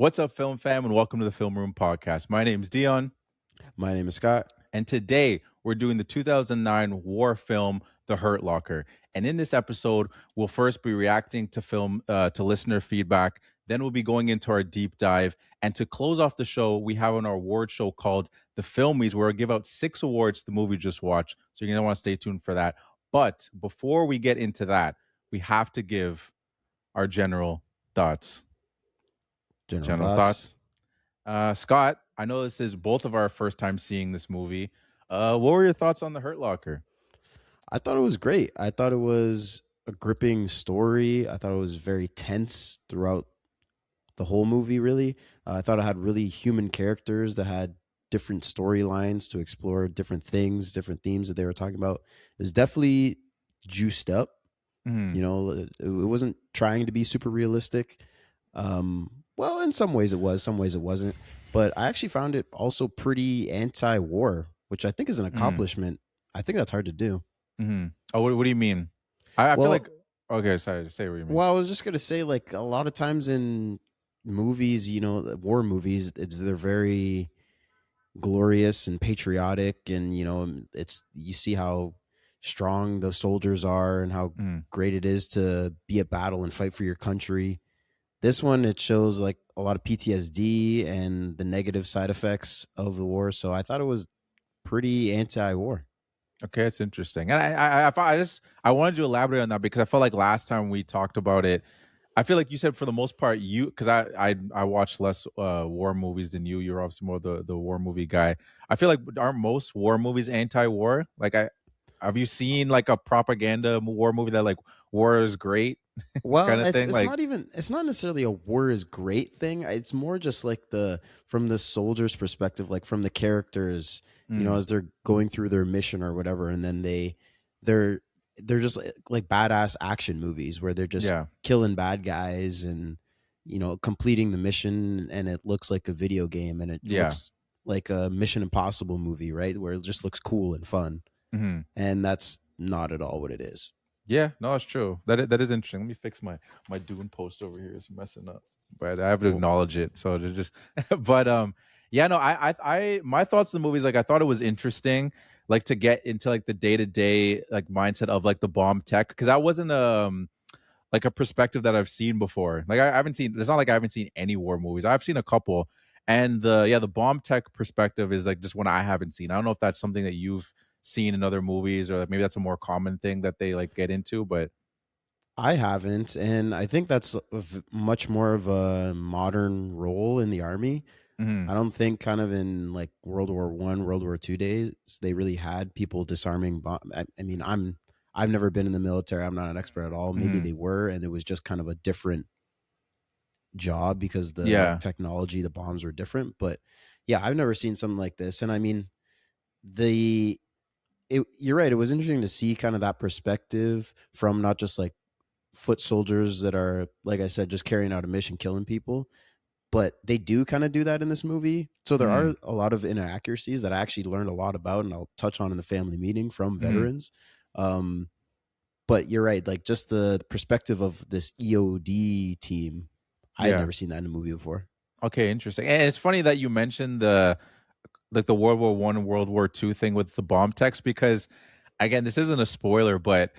What's up, film fam, and welcome to the Film Room Podcast. My name is Dion, My name is Scott. and today we're doing the 2009 war film, The Hurt Locker. And in this episode, we'll first be reacting to listener feedback. Then we'll be going into our deep dive. And to close off the show, we have an award show called The Filmmies, where I give out 6 awards to the movie we just watched. So you're going to want to stay tuned for that. But before we get into that, we have to give our general thoughts. General thoughts. Scott, I know this is both of our first time seeing this movie. What were your thoughts on The Hurt Locker? I thought it was great. I thought it was a gripping story. I thought it was very tense throughout the whole movie, really. I thought it had really human characters that had different storylines to explore different things, different themes that they were talking about. It was definitely juiced up. Mhm. You know, it wasn't trying to be super realistic. Well, in some ways it was, some ways it wasn't. But I actually found it also pretty anti-war, which I think is an accomplishment. I think that's hard to do. Oh, what do you mean? I feel Well, like okay. Sorry, say what you mean. well, I was just gonna say, like a lot of times in movies, war movies, they're very glorious and patriotic, and it's you see how strong those soldiers are and how Mhm. great it is to be at battle and fight for your country. This one, it shows like a lot of PTSD and the negative side effects of the war. So I thought it was pretty anti-war. Okay, it's interesting, and I wanted you to elaborate on that because I felt like last time we talked about it, I feel like you said for the most part you because I watched less war movies than you. You're obviously more the war movie guy. I feel like aren't most war movies anti-war? Like I have you seen like a propaganda war movie that like war is great kind Well, of thing? Like it's not necessarily a war is great thing. It's more just like from the soldier's perspective, like from the characters, mm, as they're going through their mission or whatever, and then they're they're just like badass action movies where they're just yeah. killing bad guys and completing the mission, and it looks like a video game, and it Yeah. looks like a Mission Impossible movie, right? Where it just looks cool and fun, Mhm. and that's not at all what it is. Yeah, no, it's true. That is interesting. Let me fix my Dune post over here. It's messing up, but I have to Well, acknowledge it. So to just, but yeah, no, my thoughts on the movies, like I thought it was interesting, like to get into like the day to day like mindset of like the bomb tech because that wasn't like a perspective that I've seen before. Like I haven't seen. It's not like I haven't seen any war movies. I've seen a couple, and the bomb tech perspective is like just one I haven't seen. I don't know if that's something that you've seen in other movies or like maybe that's a more common thing that they like get into. But I haven't, and I think that's much more of a modern role in the army. mhm, I don't think kind of in like World War I, World War II days they really had people disarming bomb. I mean, I've never been in the military. I'm not an expert at all. Maybe mhm, they were, and it was just kind of a different job because the yeah, technology, the bombs were different. But yeah, I've never seen something like this, and I mean, the you're right. It was interesting to see kind of that perspective from not just like foot soldiers that are, like I said, just carrying out a mission, killing people. But they do kind of do that in this movie. So there mhm, are a lot of inaccuracies that I actually learned a lot about, and I'll touch on in the family meeting from mhm, veterans. Um, but you're right, like just the perspective of this EOD team. I had yeah. never seen that in a movie before. Okay, interesting. And it's funny that you mentioned the like the World War One and World War Two thing with the bomb text because again, this isn't a spoiler, but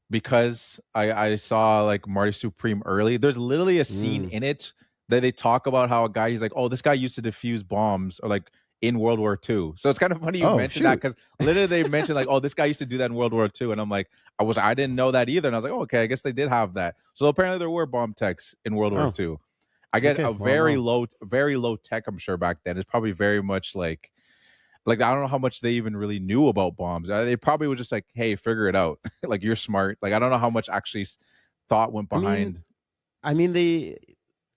because I saw like Marty Supreme early, there's literally a scene Mm. in it that they talk about how a guy he's like, oh, this guy used to defuse bombs or like in World War Two. So it's kind of funny you Oh mentioned that shoot! because literally they mentioned like, oh, this guy used to do that in World War Two, and I'm like, I didn't know that either, and I was like, oh, okay, I guess they did have that. So apparently there were bomb techs in World War Oh, Two. I guess okay. a Well, I'm wrong. very low tech. I'm sure back then it's probably very much like I don't know how much they even really knew about bombs. They probably were just like, "Hey, figure it out. Like you're smart." Like I don't know how much actually thought went I mean, behind. they,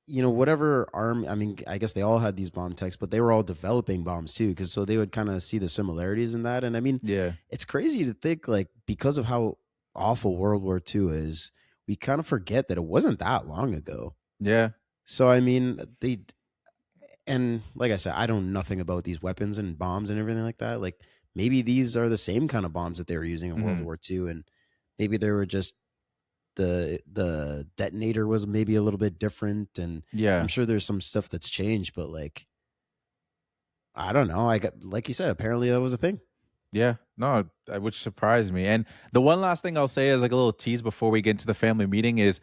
whatever arm. I mean, I guess they all had these bomb techs, but they were all developing bombs too, because so they would kind of see the similarities in that. And I mean, Yeah, it's crazy to think like because of how awful World War II is, we kind of forget that it wasn't that long ago. yeah, So I mean, and like I said, I don't know nothing about these weapons and bombs and everything like that. Like maybe these are the same kind of bombs that they were using in World hmm War II, and maybe they were just the detonator was maybe a little bit different, and I'm Yeah. sure there's some stuff that's changed, but like I don't know. I got like you said, apparently that was a thing. Yeah, no, which surprised me. And the one last thing I'll say is like a little tease before we get into the family meeting is,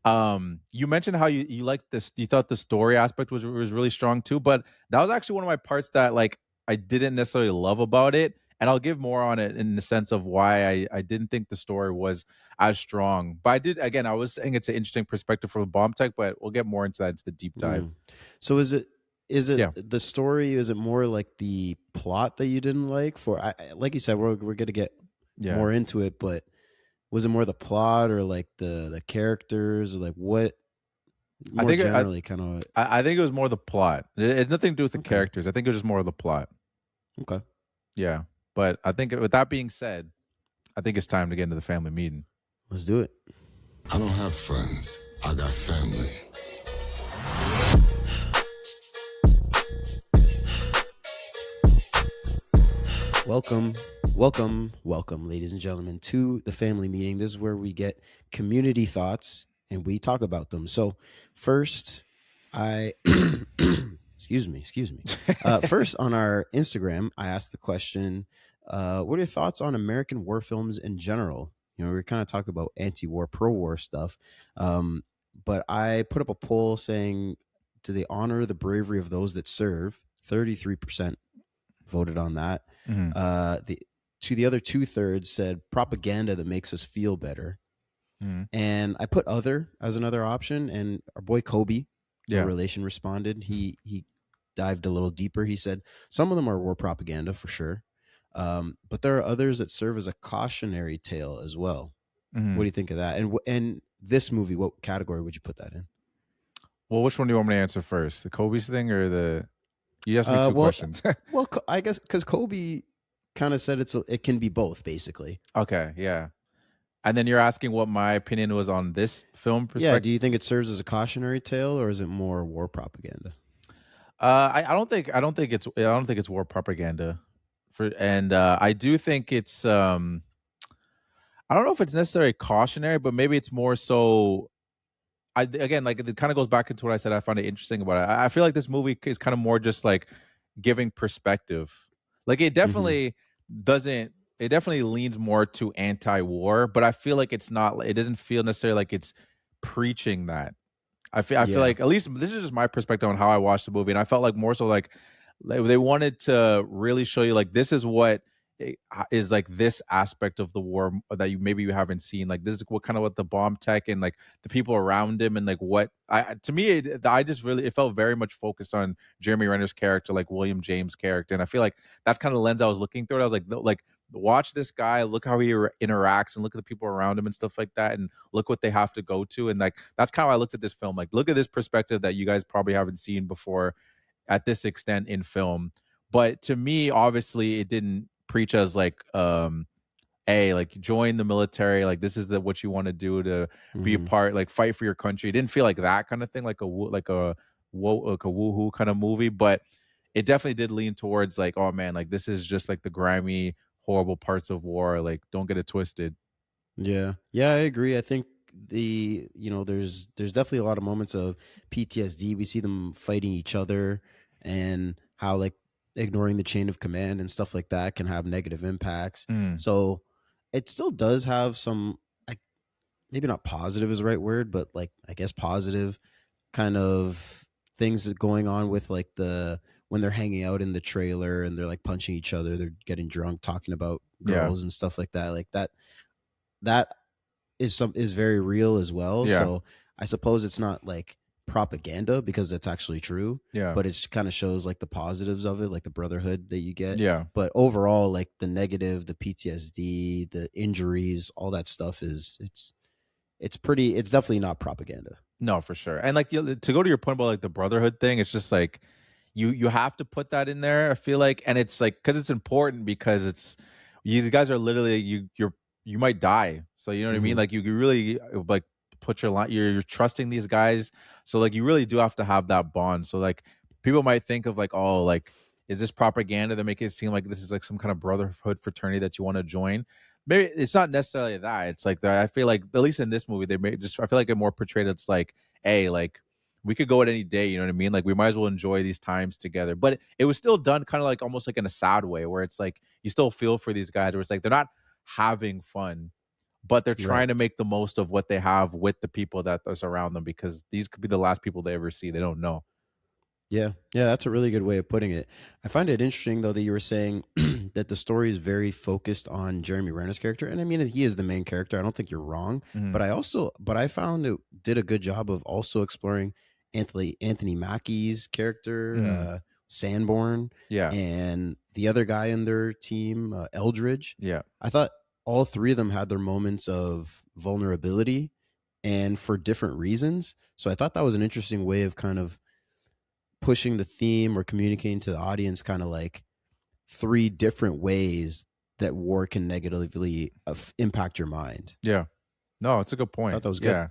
you mentioned how you liked this, you thought the story aspect was really strong too, but that was actually one of my parts that like I didn't necessarily love about it. And I'll give more on it in the sense of why I didn't think the story was as strong. But I did again, I was saying it's an interesting perspective for the bomb tech, but we'll get more into that into the deep dive. Mm. So is it Yeah, the story? Is it more like the plot that you didn't like? For like you said, we're gonna get yeah. more into it, but was it more the plot or like the characters? Or like what I more think I generally kind of I think it was more the plot. It had nothing to do with the okay. characters. I think it was just more of the plot. Okay. Yeah. But I think with that being said, I think it's time to get into the family meeting. Let's do it. I don't have friends. I got family. Welcome, ladies and gentlemen, to the family meeting. This is where we get community thoughts and we talk about them. So, first, I excuse me. First, on our Instagram, I asked the question, "What are your thoughts on American war films in general?" You know, we're kind of talking about anti-war, pro-war stuff, um, but I put up a poll saying, "Do they honor the bravery of those that serve?" 33% voted on that. Mhm. The other 2/3 said propaganda that makes us feel better. Mhm. And I put other as another option, and our boy Kobe, no Yeah. relation, responded. He dived a little deeper. He said some of them are war propaganda for sure, but there are others that serve as a cautionary tale as well. What do Mhm. you think of that? And this movie, what category would you put that in? Well, which one do you want me to answer first? The Kobe's thing or the you asked me Uh, two well, questions. I guess because Kobe kind of said it can be both, basically. Okay, yeah. And then you're asking what my opinion was on this film Yeah. Do perspective. you think it serves as a cautionary tale, or is it more war propaganda? I don't think it's war propaganda. And I do think it's I don't know if it's necessarily cautionary, but maybe it's more so again, like it kind of goes back into what I said. I find it interesting about it. I feel like this movie is kind of more just like giving perspective. Like it Hmm. definitely doesn't. It definitely leans more to anti-war, but I feel like it's not. It doesn't feel necessarily like it's preaching that. I feel Yeah. like at least this is just my perspective on how I watched the movie, and I felt like more so like they wanted to really show you like this is what is like this aspect of the war that you haven't seen. Like this is what kind of what the bomb tech and like the people around him and like what I to me I just really it felt very much focused on Jeremy Renner's character, like William James' character, and I feel like that's kind of the lens I was looking through. I was like watch this guy, look how he interacts, and look at the people around him and stuff like that, and look what they have to go to, and like that's kind of how I looked at this film. Like look at this perspective that you guys probably haven't seen before at this extent in film. But to me, obviously, it didn't preach as like a like join the military, like this is the what you want to do to be a Hmm. part, like fight for your country. It didn't feel like that kind of thing, like like a woohoo kind of movie, but it definitely did lean towards like, oh man, like this is just like the grimy, horrible parts of war. Like, don't get it twisted. Yeah. Yeah, I agree. I think there's definitely a lot of moments of PTSD. We see them fighting each other, and how like ignoring the chain of command and stuff like that can have negative impacts. Mm, So it still does have some, like, maybe not positive is the right word, but like I guess positive kind of things that going on with like when they're hanging out in the trailer and they're like punching each other, they're getting drunk, talking about yeah, girls and stuff like that. Like that is very real as well. yeah, So I suppose it's not like propaganda because that's actually true, yeah, but it kind of shows like the positives of it, like the brotherhood that you get. yeah. But overall, like the negative, the PTSD, the injuries, all that stuff it's definitely not propaganda. No, for sure. And like to go to your point about like the brotherhood thing, it's just like you have to put that in there. I feel like, and it's like because it's important because it's you guys are literally you might die. So you know what I mean. Hmm. Like you really like put your line. You're trusting these guys. So like you really do have to have that bond. So like people might think of like oh like is this propaganda to make it seem like this is like some kind of brotherhood fraternity that you want to join? maybe it's not necessarily that. It's like I feel like at least in this movie they made just I feel like it more portrayed it's like, hey, like we could go at any day, you know what I mean? Like we might as well enjoy these times together. But it was still done kind of like almost like in a sad way where it's like you still feel for these guys where it's like they're not having fun, but they're Right. trying to make the most of what they have with the people that is around them because these could be the last people they ever see. They don't know. Yeah, that's a really good way of putting it. I find it interesting though that you were saying that the story is very focused on Jeremy Renner's character, and I mean he is the main character. I don't think you're wrong, Mhm. but I found it did a good job of also exploring Anthony Mackie's character, Mhm. Sanborn, Yeah. and the other guy in their team, Eldridge. Yeah. I thought all three of them had their moments of vulnerability, and for different reasons. So I thought that was an interesting way of kind of pushing the theme or communicating to the audience kind of like three different ways that war can negatively impact your mind. Yeah. No, it's a good I point. thought that was Yeah. good.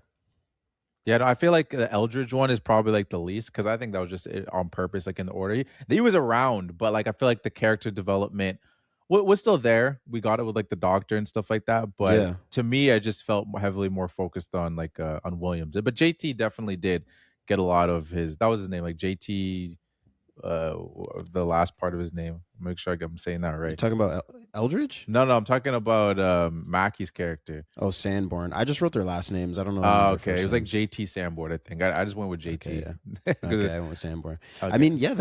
Yeah, no, I feel like the Eldridge one is probably like the least because I think that was just on purpose, like in the order. He was around, but like I feel like the character development was still there. We got it with like the doctor and stuff like that. But Yeah. to me, I just felt heavily more focused on like on Williams. But JT definitely did get a lot of his. That was his name, like JT. The last part of his name. Make sure I'm saying that You right. talking about Eldridge? No, I'm talking about Mackie's character. Oh, Sanborn. I just wrote their last names. I don't know. Oh, their okay. first It was like names. JT Sanborn, I think. I just went with JT. Okay, yeah. Okay, I went with Sanborn. Okay. I mean, yeah,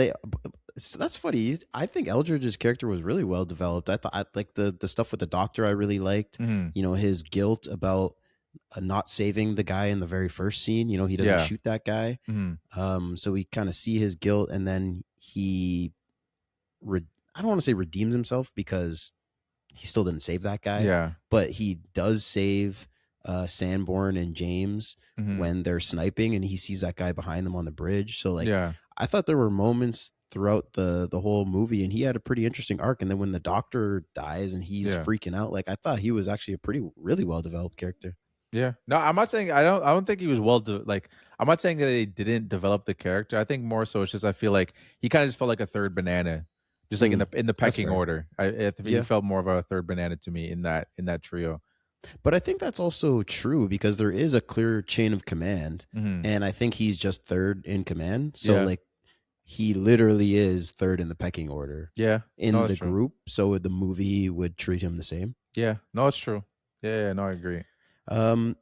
that's funny. I think Eldridge's character was really well developed. I thought like the stuff with the doctor I really liked. Mhm. You know, his guilt about not saving the guy in the very first scene. You know, he doesn't Yeah. shoot that guy. Mhm. So we kind of see his guilt, and then he I don't want to say redeems himself because he still didn't save that guy. Yeah. But he does save Sanborn and James Mhm. when they're sniping, and he sees that guy behind them on the bridge. So like, Yeah. I thought there were moments throughout the whole movie, and he had a pretty interesting arc. And then when the doctor dies and he's Yeah. freaking out, like I thought he was actually a really well developed character. Yeah. No, I'm not saying I don't think he was like I'm not saying that they didn't develop the character. I think more so it's just I feel like he kind of just felt like a third banana. Just like in the pecking fair. order. I think he Yeah. felt more of a third banana to me in that trio. But I think that's also true because there is a clear chain of command, Mhm. and I think he's just third in command. So Yeah. like he literally is third in the pecking order Yeah. in No, the that's true. group. So the movie would treat him the same. Yeah. No, it's true. Yeah, no, I agree.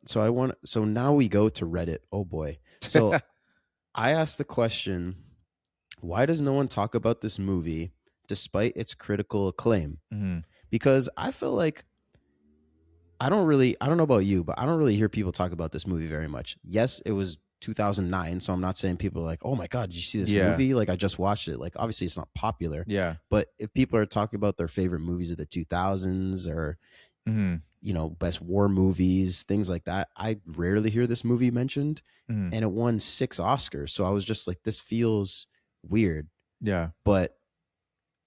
So now we go to Reddit. Oh boy. So I asked the question, why does no one talk about this movie despite its critical acclaim? Mhm. Because I feel like I don't know about you, but I don't really hear people talk about this movie very much. Yes, it was 2009, so I'm not saying people are like, "Oh my god, did you see this Yeah. movie?" Like I just watched it. Like obviously it's not popular, Yeah. but if people are talking about their favorite movies of the 2000s or Mhm. best war movies, things like that, I rarely hear this movie mentioned, Mhm. and it won 6 Oscars. So I was just like, this feels weird, Yeah. but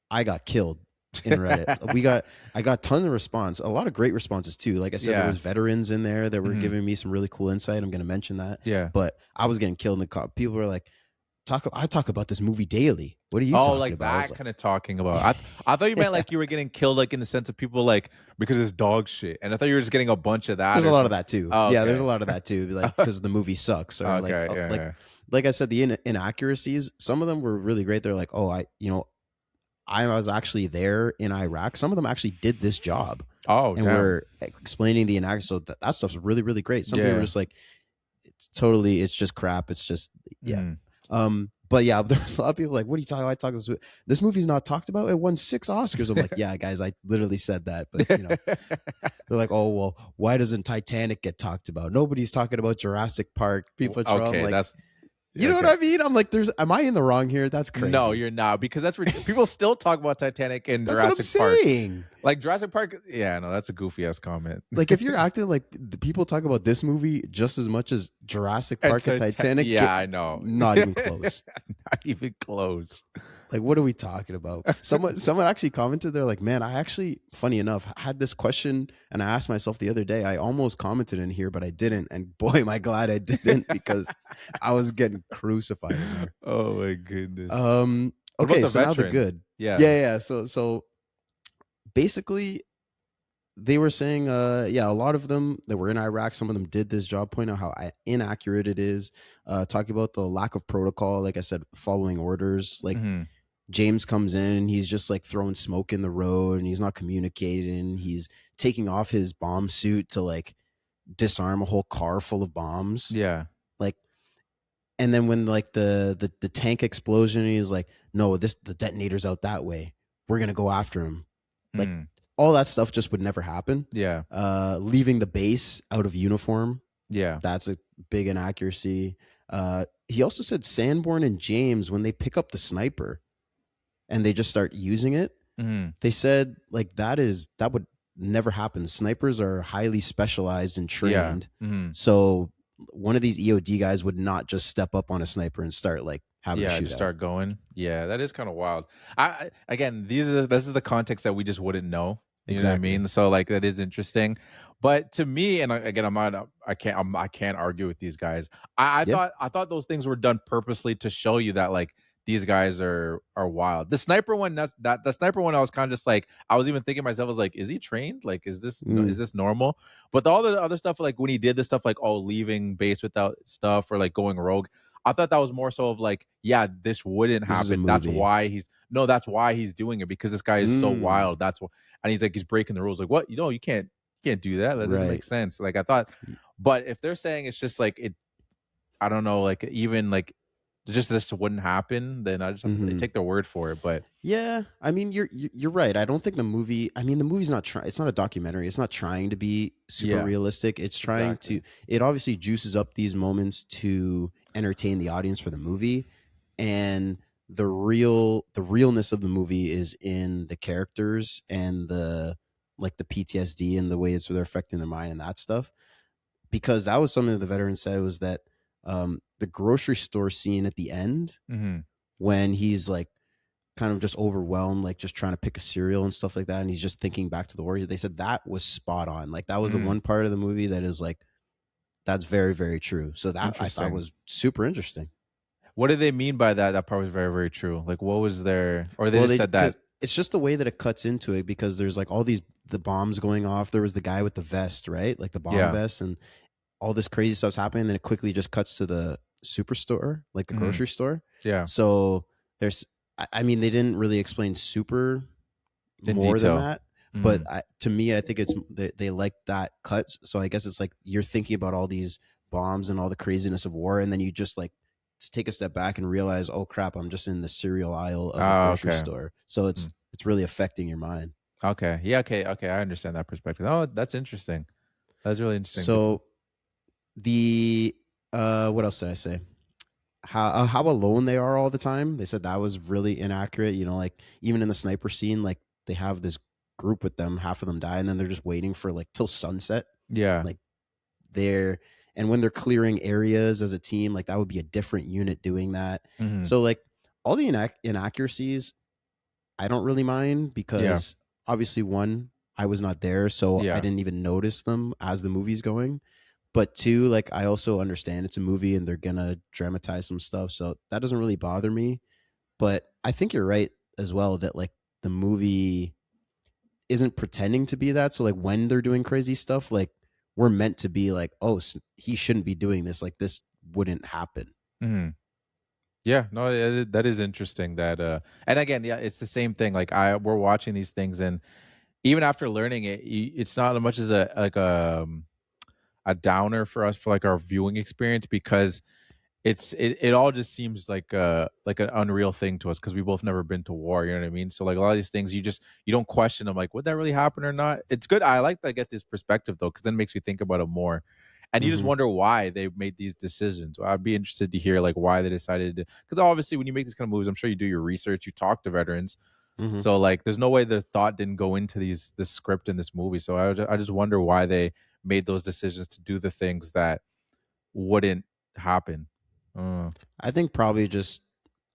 I got killed in Reddit. I got tons of response, a lot of great responses too. Like I said, Yeah. there was veterans in there that were Mhm. giving me some really cool insight. I'm going to mention that. Yeah. But I was getting killed in the car. People were like, I talk about this movie daily. What are you Oh, talking like about? I was that kind of talking about. I thought you meant like you were getting killed, like in the sense of people like because it's dog shit, and I thought you were just getting a bunch of that. There's a or lot of something. that too. Oh, Yeah, there's okay. a lot of that too. Like because the movie sucks or Okay, yeah. like I said, the inaccuracies. Some of them were really great. They're like, oh, I was actually there in Iraq. Some of them actually did this job. Oh, and damn. we're explaining the inaccuracy. So that stuff's really, really great. Some people Yeah. were just like, it's just crap. It's just, yeah. Mhm. But yeah, there's a lot of people like, what are you talking about? I talk this movie's not talked about. It won 6 Oscars. I'm like, yeah, guys, I literally said that. But they're like, oh, well, why doesn't Titanic get talked about? Nobody's talking about Jurassic Park. People are Okay, like, that's you know what I mean? I'm like, am I in the wrong here? That's crazy. No, you're not, because that's people still talk about Titanic and That's Jurassic what I'm Park. saying. Like Jurassic Park, yeah, no, that's a goofy ass comment. Like if you're acting like the people talk about this movie just as much as Jurassic Park and Titanic, yeah, I know, not even close. Not even close. Like, what are we talking about? Someone actually commented. They're like, man, I actually, funny enough, had this question and I asked myself the other day. I almost commented in here, but I didn't. And boy, am I glad I didn't because I was getting crucified in there. Oh my goodness. Okay, so now the good. Yeah. Yeah. So basically, they were saying, yeah, a lot of them that were in Iraq, some of them did this job, point out how inaccurate it is. Talking about the lack of protocol, like I said, following orders. Like Mm-hmm. James comes in and he's just like throwing smoke in the road and he's not communicating. He's taking off his bomb suit to like disarm a whole car full of bombs. Yeah. Like, and then when like the tank explosion, he's like, no, the detonator's out that way. We're gonna go after him. Like all that stuff just would never happen. Yeah. Leaving the base out of uniform, Yeah. that's a big inaccuracy. He also said Sanborn and James, when they pick up the sniper and they just start using it, they said like that would never happen. Snipers are highly specialized and trained. So one of these EOD guys would not just step up on a sniper and start like having a shootout. Just start going. Yeah, that is kind of wild. Again, this is the context that we just wouldn't know. You know what I mean? So like that is interesting. But to me, and again, I can't argue with these guys. I thought those things were done purposely to show you that like these guys are wild. The sniper one, the sniper one, I was kind of just like, I was even thinking to myself, I was like, is he trained? Like, is this normal? But all the other stuff, like when he did the stuff, like leaving base without stuff or like going rogue, I thought that was more so of like, yeah, this wouldn't happen. That's why he's doing it, because this guy is so wild. That's what, and he's like, he's breaking the rules. Like, what? You can't do that. That doesn't make sense. Like I thought, but if they're saying it's just like it, I don't know, like even like just this wouldn't happen, then I just have to take their word for it. But yeah, I mean, you're right. I don't think the movie. I mean, the movie's not trying. It's not a documentary. It's not trying to be super realistic. It's trying to. It obviously juices up these moments to entertain the audience for the movie, and the realness of the movie is in the characters and the PTSD and the way they're affecting their mind and that stuff. Because that was something that the veteran said, was that the grocery store scene at the end, when he's like kind of just overwhelmed, like just trying to pick a cereal and stuff like that, and he's just thinking back to the war. They said that was spot on. Like that was the one part of the movie that is like, that's very, very true. So that I thought was super interesting. What did they mean by that? That part was very, very true. Like what was there, or they just said that? It's just the way that it cuts into it, because there's like all the bombs going off. There was the guy with the vest, right? Like the bomb vest, and all this crazy stuff's happening. And then it quickly just cuts to the superstore, like the grocery store. Yeah. So there's, I mean, they didn't really explain super more than that. But to me, I think it's they like that cut. So I guess it's like you're thinking about all these bombs and all the craziness of war, and then you just like take a step back and realize, oh crap, I'm just in the cereal aisle of a grocery store. So it's really affecting your mind. Okay. Yeah. Okay. I understand that perspective. Oh, that's interesting. That's really interesting. So the what else did I say? How alone they are all the time. They said that was really inaccurate. You know, like even in the sniper scene, like they have this group with them, half of them die, and then they're just waiting for like till sunset. Yeah. Like and when they're clearing areas as a team, like that would be a different unit doing that. So like all the inaccuracies, I don't really mind, because obviously one, I was not there, so I didn't even notice them as the movie's going. But two, like I also understand it's a movie and they're gonna dramatize some stuff, so that doesn't really bother me. But I think you're right as well that like the movie isn't pretending to be that. So like when they're doing crazy stuff, like we're meant to be like, oh, he shouldn't be doing this. Like this wouldn't happen. Yeah, no, that is interesting. That and again, yeah, it's the same thing. Like we're watching these things, and even after learning it, it's not as much as a downer for us for like our viewing experience, because it all just seems like an unreal thing to us, because we both never been to war. You know what I mean? So like a lot of these things, you don't question them. Like, would that really happen or not? It's good. I like to get this perspective though, because then it makes me think about it more. And you just wonder why they made these decisions. I'd be interested to hear like why they decided to, because obviously when you make these kind of movies, I'm sure you do your research, you talk to veterans. So like there's no way the thought didn't go into this script in this movie. So I just wonder why they made those decisions to do the things that wouldn't happen. I think probably just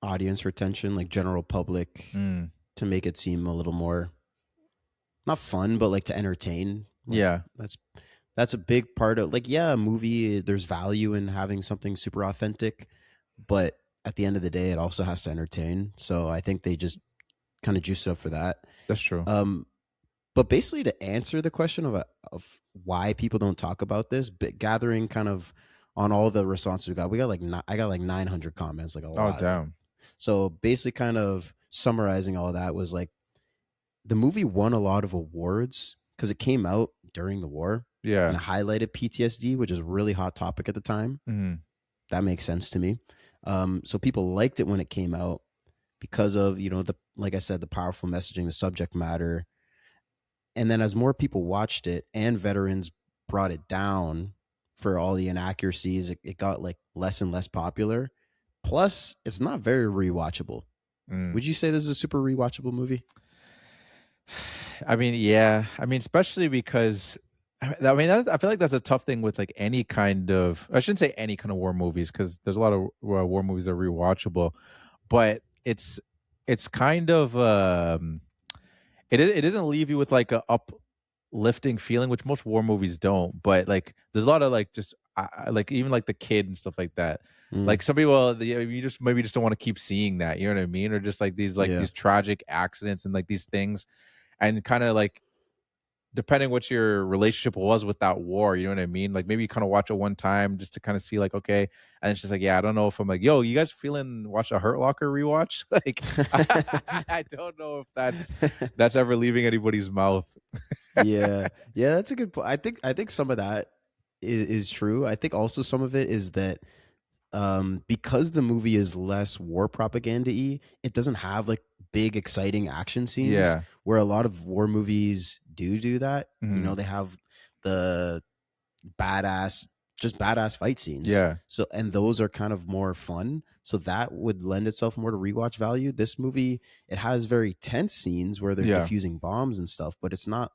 audience retention, like general public, to make it seem a little more not fun, but like to entertain. Like, that's a big part of like, a movie, there's value in having something super authentic, but at the end of the day, it also has to entertain. So I think they just kind of juice it up for that. That's true. But basically, to answer the question of why people don't talk about this, but gathering kind of on all the responses we got like I got like 900 comments, like a Oh lot. damn. So basically, kind of summarizing all that was like the movie won a lot of awards because it came out during the war and Yeah. it highlighted PTSD, which is a really hot topic at the time. Mm-hmm. That makes sense to me. So people liked it when it came out because of, the, like I said, the powerful messaging, the subject matter. And then as more people watched it and veterans brought it down for all the inaccuracies, it got like less and less popular. Plus, it's not very rewatchable. Mm. Would you say this is a super rewatchable movie? I mean, yeah. I mean, especially because I feel like that's a tough thing with like any kind of. I shouldn't say any kind of war movies because there's a lot of war movies that are rewatchable, but it's kind of it doesn't leave you with like a uplifting feeling, which most war movies don't. But like, there's a lot of like just like even like the kid and stuff like that. Mm, Like some people, you just maybe just don't want to keep seeing that. You know what I mean? Or just like yeah. these tragic accidents and like these things, and kind of like depending what your relationship was with that war, you know what I mean? Like maybe you kind of watch it one time just to kind of see like, okay, and it's just like, yeah, I don't know if I'm like, yo, you guys feeling watch a Hurt Locker rewatch? Like I don't know if that's ever leaving anybody's mouth. Yeah. Yeah, that's a good point. I think some of that is true. I think also some of it is that because the movie is less war propaganda-y, it doesn't have like big exciting action scenes Yeah. where a lot of war movies do that. Mhm. They have the badass fight scenes. Yeah. So, and those are kind of more fun. So that would lend itself more to rewatch value. This movie, it has very tense scenes where they're Yeah. defusing bombs and stuff, but it's not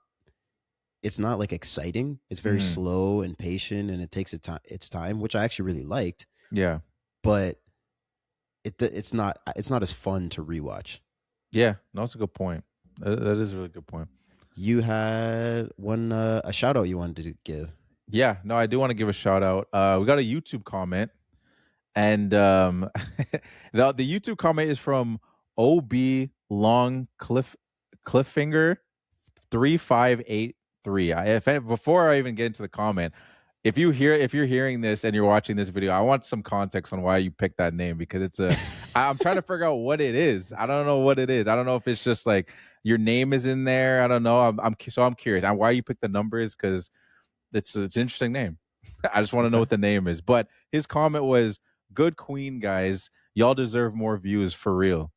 like exciting. It's very Mhm. slow and patient, and it takes its time, which I actually really liked. Yeah. But it's not as fun to rewatch. Yeah. No, that's a good point. That is a really good point. You had a shout out you wanted to give. Yeah. No, I do want to give a shout out. We got a YouTube comment, and the YouTube comment is from OB Long Clifffinger 3583. Before I even get into the comment, if you're hearing this and you're watching this video, I want some context on why you picked that name, because I'm trying to figure out what it is. I don't know what it is. I don't know if it's just like your name is in there. I don't know. I'm curious. And why you picked the numbers, because it's an interesting name. I just want to know what the name is. But his comment was, "Good Queen, guys. Y'all deserve more views for real."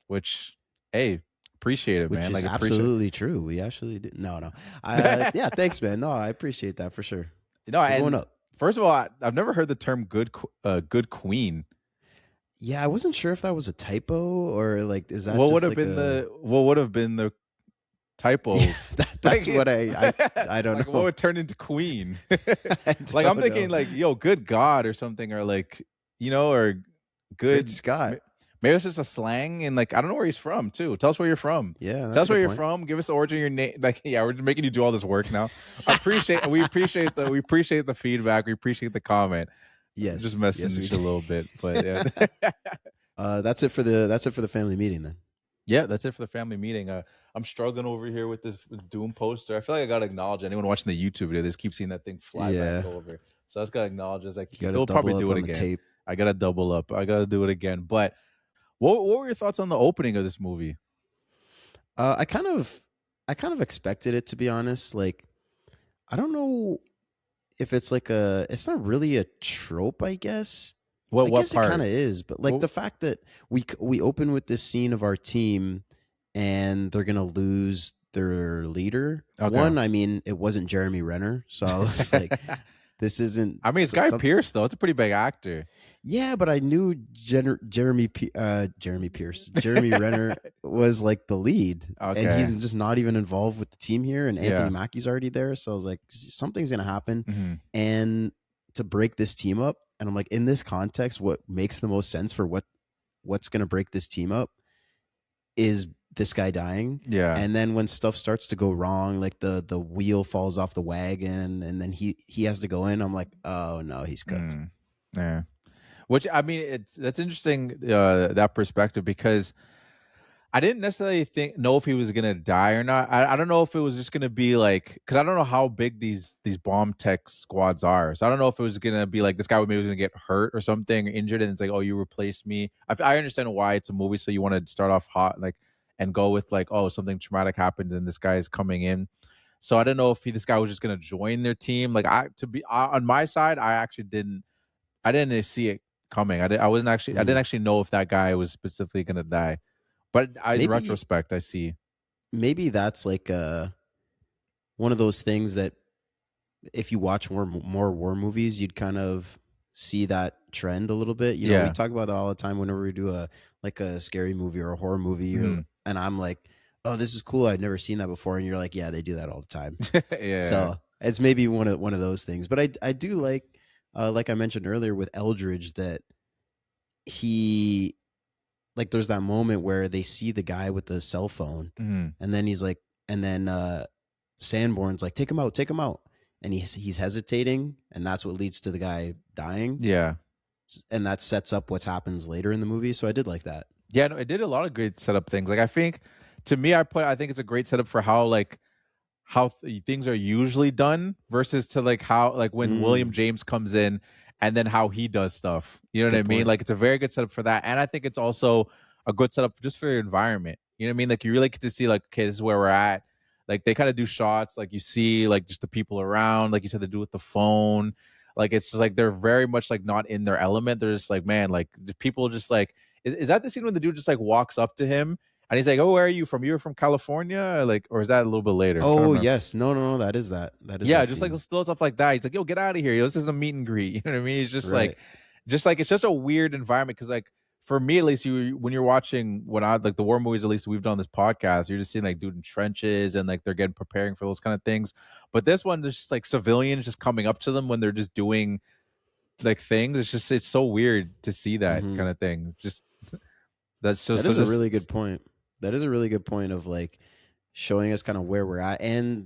Which, hey, appreciate it, Which man. is Like, absolutely true. We actually did. No. Yeah, thanks, man. No, I appreciate that for sure. No, Keep going and up. first of all, I've never heard the term good queen." Yeah, I wasn't sure if that was a typo or like, is that What just would have like been the typo? that's Like, what I don't like, know. what would turn into queen? I Like, I'm don't thinking know. like, yo, good God or something, or like, or good. Good Scott. Maybe it's just a slang, and like, I don't know where he's from too. Tell us where you're from. Yeah, Tell that's us a where good you're point. from. Give us the origin of your name. Like, yeah, we're just making you do all this work now. We appreciate the feedback. We appreciate the comment. Yes, Just messing yes, we with you a do. little bit, but yeah. That's it for the family meeting then. Yeah, that's it for the family meeting. I'm struggling over here with this Doom poster. I feel like I gotta acknowledge anyone watching the YouTube video. They just keep seeing that thing fly back over. So I just gotta acknowledge as I keep. Gotta They'll probably double do up it on the again. tape. I gotta double up. I gotta do it again. But what were your thoughts on the opening of this movie? I kind of expected it, to be honest. Like, I don't know if it's like it's not really a trope, I guess. What I guess part? it kind of is, but like the fact that we open with this scene of our team and they're gonna lose their leader. Okay. One, I mean, it wasn't Jeremy Renner, so I was like, this isn't. I mean, it's Guy Pearce though. It's a pretty big actor. Yeah, but I knew Jeremy Renner was like the lead, and he's just not even involved with the team here. And Anthony Mackie's already there, so I was like, something's gonna happen. Mm-hmm. And to break this team up, and I'm like, in this context, what makes the most sense for what's gonna break this team up is this guy dying. Yeah. And then when stuff starts to go wrong, like the wheel falls off the wagon, and then he has to go in. I'm like, oh no, he's cooked. Yeah. Which, I mean, that's interesting, that perspective, because I didn't necessarily know if he was gonna die or not. I don't know if it was just gonna be like, because I don't know how big these bomb tech squads are. So I don't know if it was gonna be like this guy maybe was gonna get hurt or something or injured, and it's like, oh, you replaced me. I understand why it's a movie, so you want to start off hot, like, and go with like, oh, something traumatic happens and this guy is coming in. So I don't know if this guy was just gonna join their team. Like, on my side, I didn't see it coming. I didn't Mm. actually know if that guy was specifically gonna die. But in Maybe retrospect, I see. maybe that's like one of those things that if you watch more war movies, you'd kind of see that trend a little bit. You know, we Yeah. talk about that all the time whenever we do a scary movie or a horror movie, Mhm. and I'm like, oh, this is cool. I've never seen that before, and you're like, yeah, they do that all the time. Yeah. So it's maybe one of those things. But I do like I mentioned earlier with Eldridge, that he, like, there's that moment where they see the guy with the cell phone, Mhm. and then he's like, and then Sanborn's like, take him out, and he's hesitating, and that's what leads to the guy dying, Yeah. and that sets up what happens later in the movie. So I did like that. Yeah, no, it did a lot of great setup things. Like, I think, to me, I think it's a great setup for how, like, things are usually done versus to like how, like, when William Mm, James comes in and then how he does stuff. You know what I good mean? point. Like, it's a very good setup for that. And I think it's also a good setup just for your environment. You know what I mean? Like, you really get to see, like, okay, this is where we're at. Like, they kind of do shots, like, you see like just the people around, like you said, they do with the phone. Like, it's just like they're very much like not in their element. They're just like, man, like, the people just like, is that the scene when the dude just like walks up to him and he's like, "Oh, where are you from? You're from California?" Like, or is that a little bit later? I'm trying to Oh remember. yes, no, that is Yeah, that just like scene, little stuff like that. He's like, "Yo, get out of here. Yo, this is a meet and greet." You know what I mean? It's right? just like it's such a weird environment because, like, for me at least, you when you're watching what I like the war movies, at least we've done on this podcast, you're just seeing like dude in trenches and like they're getting preparing for those kind of things. But this one, there's just like civilians just coming up to them when they're just doing like things. It's so weird to see that Hmm. kind of thing. Just that's That so is a this. really good point. That is a really good point of like showing us kind of where we're at, and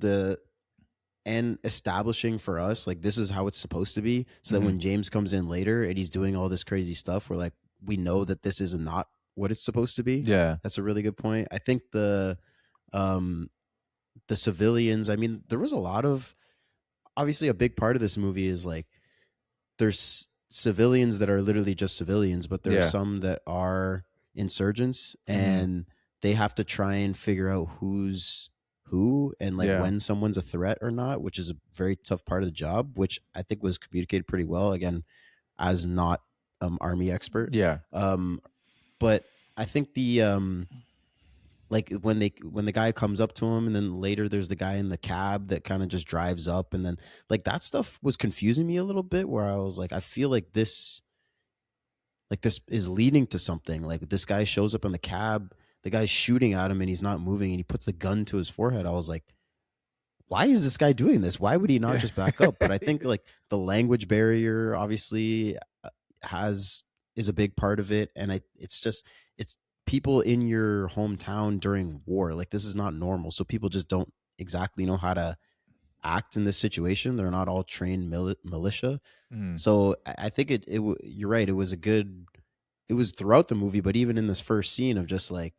establishing for us like this is how it's supposed to be, so that Mhm. when James comes in later and he's doing all this crazy stuff, we're like, we know that this is not what it's supposed to be. Yeah. That's a really good point. I think um the civilians, I mean, there was a lot of, obviously a big part of this movie is like there's civilians that are literally just civilians, but there are Yeah. some that are insurgents, Mhm. and they have to try and figure out who's who and like Yeah. when someone's a threat or not, which is a very tough part of the job, which I think was communicated pretty well. Again, as not army expert, Yeah. um, but I think the like when the guy comes up to him, and then later there's the guy in the cab that kind of just drives up, and then like that stuff was confusing me a little bit, where I was like, I feel like this is leading to something. Like this guy shows up in the cab, the guy's shooting at him and he's not moving, and he puts the gun to his forehead. I was like, why is this guy doing this? Why would he not Yeah. just back up? But I think like the language barrier obviously has is a big part of it, and it's just it's people in your hometown during war. Like this is not normal, so people just don't exactly know how to act in this situation. They're not all trained militia. Mhm. So I think you're right. It was a good. It was throughout the movie, but even in this first scene of just like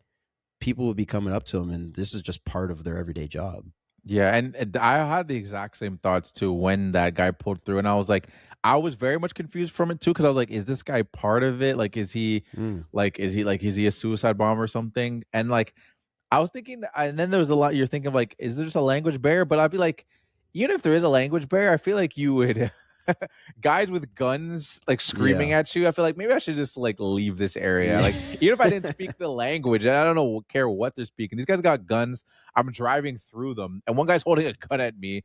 people would be coming up to him, and this is just part of their everyday job. Yeah, and I had the exact same thoughts too when that guy pulled through, and I was like, I was very much confused from it too because I was like, is this guy part of it? Like, Mm, is he a suicide bomber or something? And like, I was thinking, and then there was a lot. You're thinking like, is there just a language barrier? But I'd be like, even if there is a language barrier, I feel like you would guys with guns like screaming yeah, at you. I feel like maybe I should just like leave this area. Like, even if I didn't speak the language, and I don't know care what they're speaking. These guys got guns. I'm driving through them, and one guy's holding a gun at me.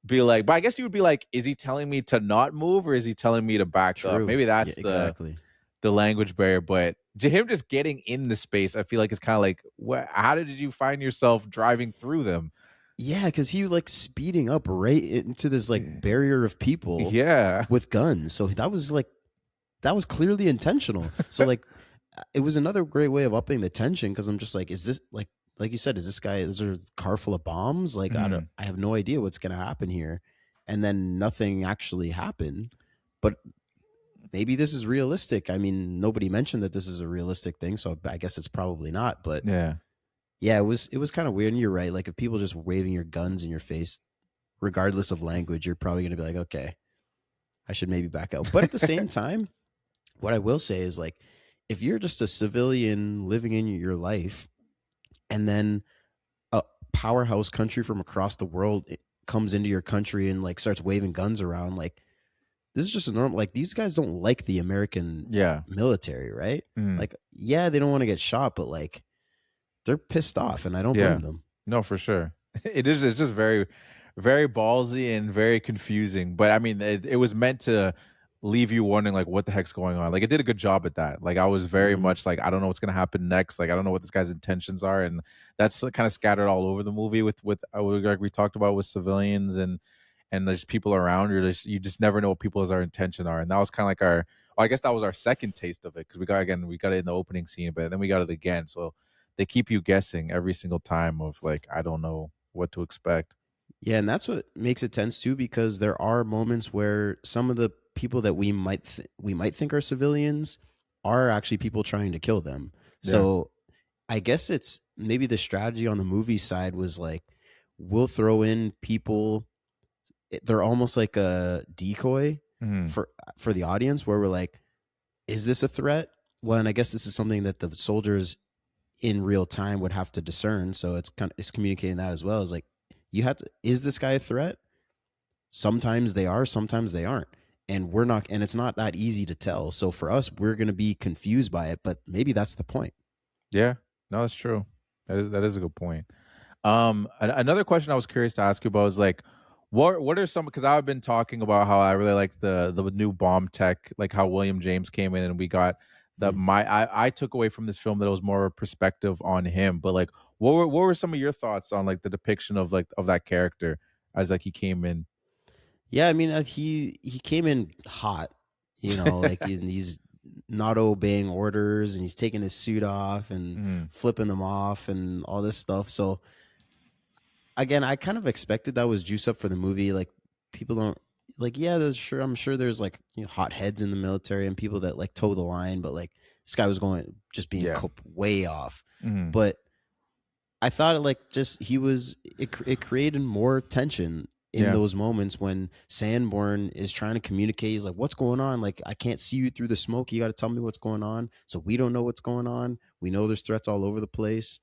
Be like, but I guess you would be like, is he telling me to not move or is he telling me to back up? true. Maybe Yeah, that's exactly. the language barrier, but him just getting in the space, I feel like is kind of like, what? How did you find yourself driving through them? Yeah, because he like speeding up right into this like barrier of people Yeah, with guns. So that was clearly intentional. So like it was another great way of upping the tension, because I'm just like, is this like you said, is there a car full of bombs? Like Mhm. I have no idea what's gonna happen here. And then nothing actually happened. But maybe this is realistic. I mean, nobody mentioned that this is a realistic thing, so I guess it's probably not. But Yeah. yeah, it was kind of weird. And you're right. Like if people just waving your guns in your face, regardless of language, you're probably going to be like, okay, I should maybe back out. But at the same time, what I will say is like, if you're just a civilian living in your life, and then a powerhouse country from across the world comes into your country and like starts waving guns around, like this is just a normal. Like these guys don't like the American Yeah. military, right? Mhm. Like, yeah, they don't want to get shot, but like they're pissed off, and I don't Yeah. blame them. No, for sure. It is. It's just very, very ballsy and very confusing. But I mean, it was meant to leave you wondering like what the heck's going on. Like it did a good job at that. Like I was very Mhm. much like I don't know what's gonna happen next. Like I don't know what this guy's intentions are, and that's kind of scattered all over the movie with like we talked about with civilians and there's people around you just never know what people's our intention are, and that was kind of like our. Well, I guess that was our second taste of it because we got it in the opening scene, but then we got it again. So they keep you guessing every single time of like I don't know what to expect. Yeah, and that's what makes it tense too, because there are moments where some of the people that we might think are civilians are actually people trying to kill them. Yeah. So I guess it's maybe the strategy on the movie side was like, we'll throw in people. They're almost like a decoy Mhm. for the audience, where we're like, is this a threat? Well, and I guess this is something that the soldiers in real time would have to discern. So it's communicating that as well. Is like, you have to, is this guy a threat? Sometimes they are, sometimes they aren't. And we're not, and it's not that easy to tell. So for us, we're going to be confused by it, but maybe that's the point. Yeah. No, that's true. That is a good point. Another question I was curious to ask you about is like, what are some? Because I've been talking about how I really like the new bomb tech, like how William James came in and we got the Mhm. my I took away from this film that it was more perspective on him. But like, what were some of your thoughts on like the depiction of like of that character as like he came in? Yeah, I mean, he came in hot, like he's not obeying orders, and he's taking his suit off and Mhm. flipping them off and all this stuff. So again, I kind of expected that was juice up for the movie. Like people don't like, yeah, there's sure I'm sure there's like hot heads in the military and people that like toe the line, but like this guy was going just being Yeah. way off. Mhm. But I thought it like just he was it created more tension in Yeah. those moments when Sanborn is trying to communicate. He's like, "What's going on? Like, I can't see you through the smoke. You got to tell me what's going on." So we don't know what's going on. We know there's threats all over the place.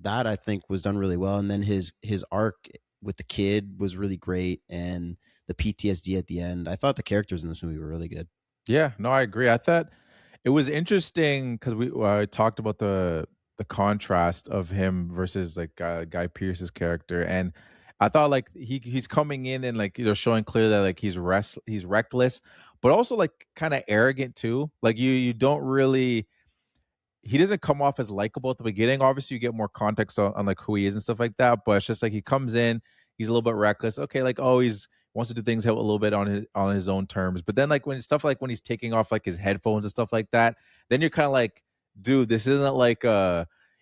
That I think was done really well. And then his arc with the kid was really great, and the PTSD at the end. I thought the characters in this movie were really good. Yeah, no, I agree. I thought it was interesting because we talked about the contrast of him versus like Guy Pearce's character, and I thought like he's coming in and like they're showing clear that like he's reckless, but also like kind of arrogant too. Like you don't really he doesn't come off as likable at the beginning. Obviously, you get more context on like who he is and stuff like that. But it's just like he comes in, he's a little bit reckless. Okay, like oh, he's wants to do things a little bit on his own terms. But then like when stuff like when he's taking off like his headphones and stuff like that, then you're kind of like, dude, this isn't like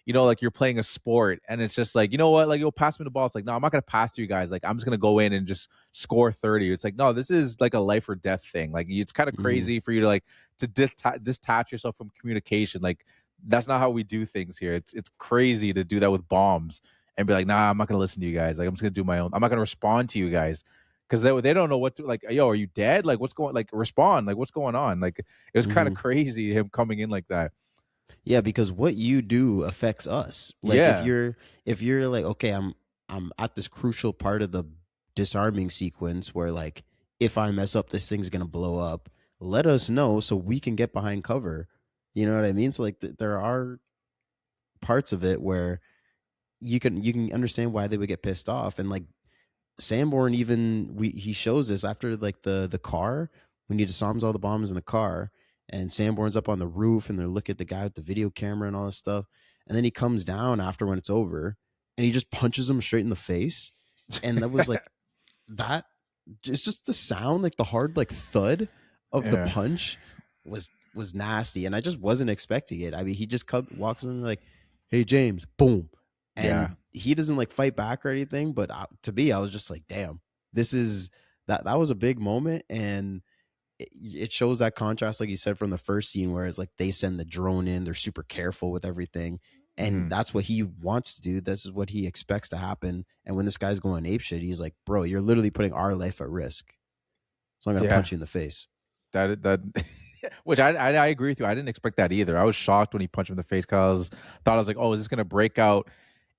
like you're playing a sport and it's just like, you know what, like you'll pass me the ball. It's like, no, I'm not gonna pass to you guys. Like I'm just gonna go in and just score 30. It's like, no, this is like a life or death thing. Like it's kind of Mhm. crazy for you to like to detach yourself from communication. Like that's not how we do things here. It's crazy to do that with bombs and be like, nah, I'm not gonna listen to you guys. Like I'm just gonna do my own. I'm not gonna respond to you guys because they don't know what to like. Yo, are you dead? Like what's going? Like respond. Like what's going on? Like it was kind of Mhm. crazy him coming in like that. Yeah, because what you do affects us. Like Yeah, if you're like, okay, I'm at this crucial part of the disarming sequence where like if I mess up, this thing's gonna blow up. Let us know so we can get behind cover. You know what I mean? So like there are parts of it where you can understand why they would get pissed off, and like Sanborn even he shows this after like the car when he disarms all the bombs in the car, and Sanborn's up on the roof and they're looking at the guy with the video camera and all this stuff, and then he comes down after when it's over and he just punches him straight in the face, and that was like that just the sound, like the hard like thud of the yeah, punch was nasty, and I just wasn't expecting it. I mean, he just walks in like, "Hey James," boom, yeah, and he doesn't like fight back or anything. But to me, I was just like, "Damn, this is that was a big moment." And it shows that contrast, like you said, from the first scene where it's like they send the drone in, they're super careful with everything, and Mhm. that's what he wants to do. This is what he expects to happen. And when this guy's going apeshit, he's like, "Bro, you're literally putting our life at risk. So I'm gonna Yeah, punch you in the face." that which I agree with you. I didn't expect that either. I was shocked when he punched him in the face because thought I was like, oh, is this gonna break out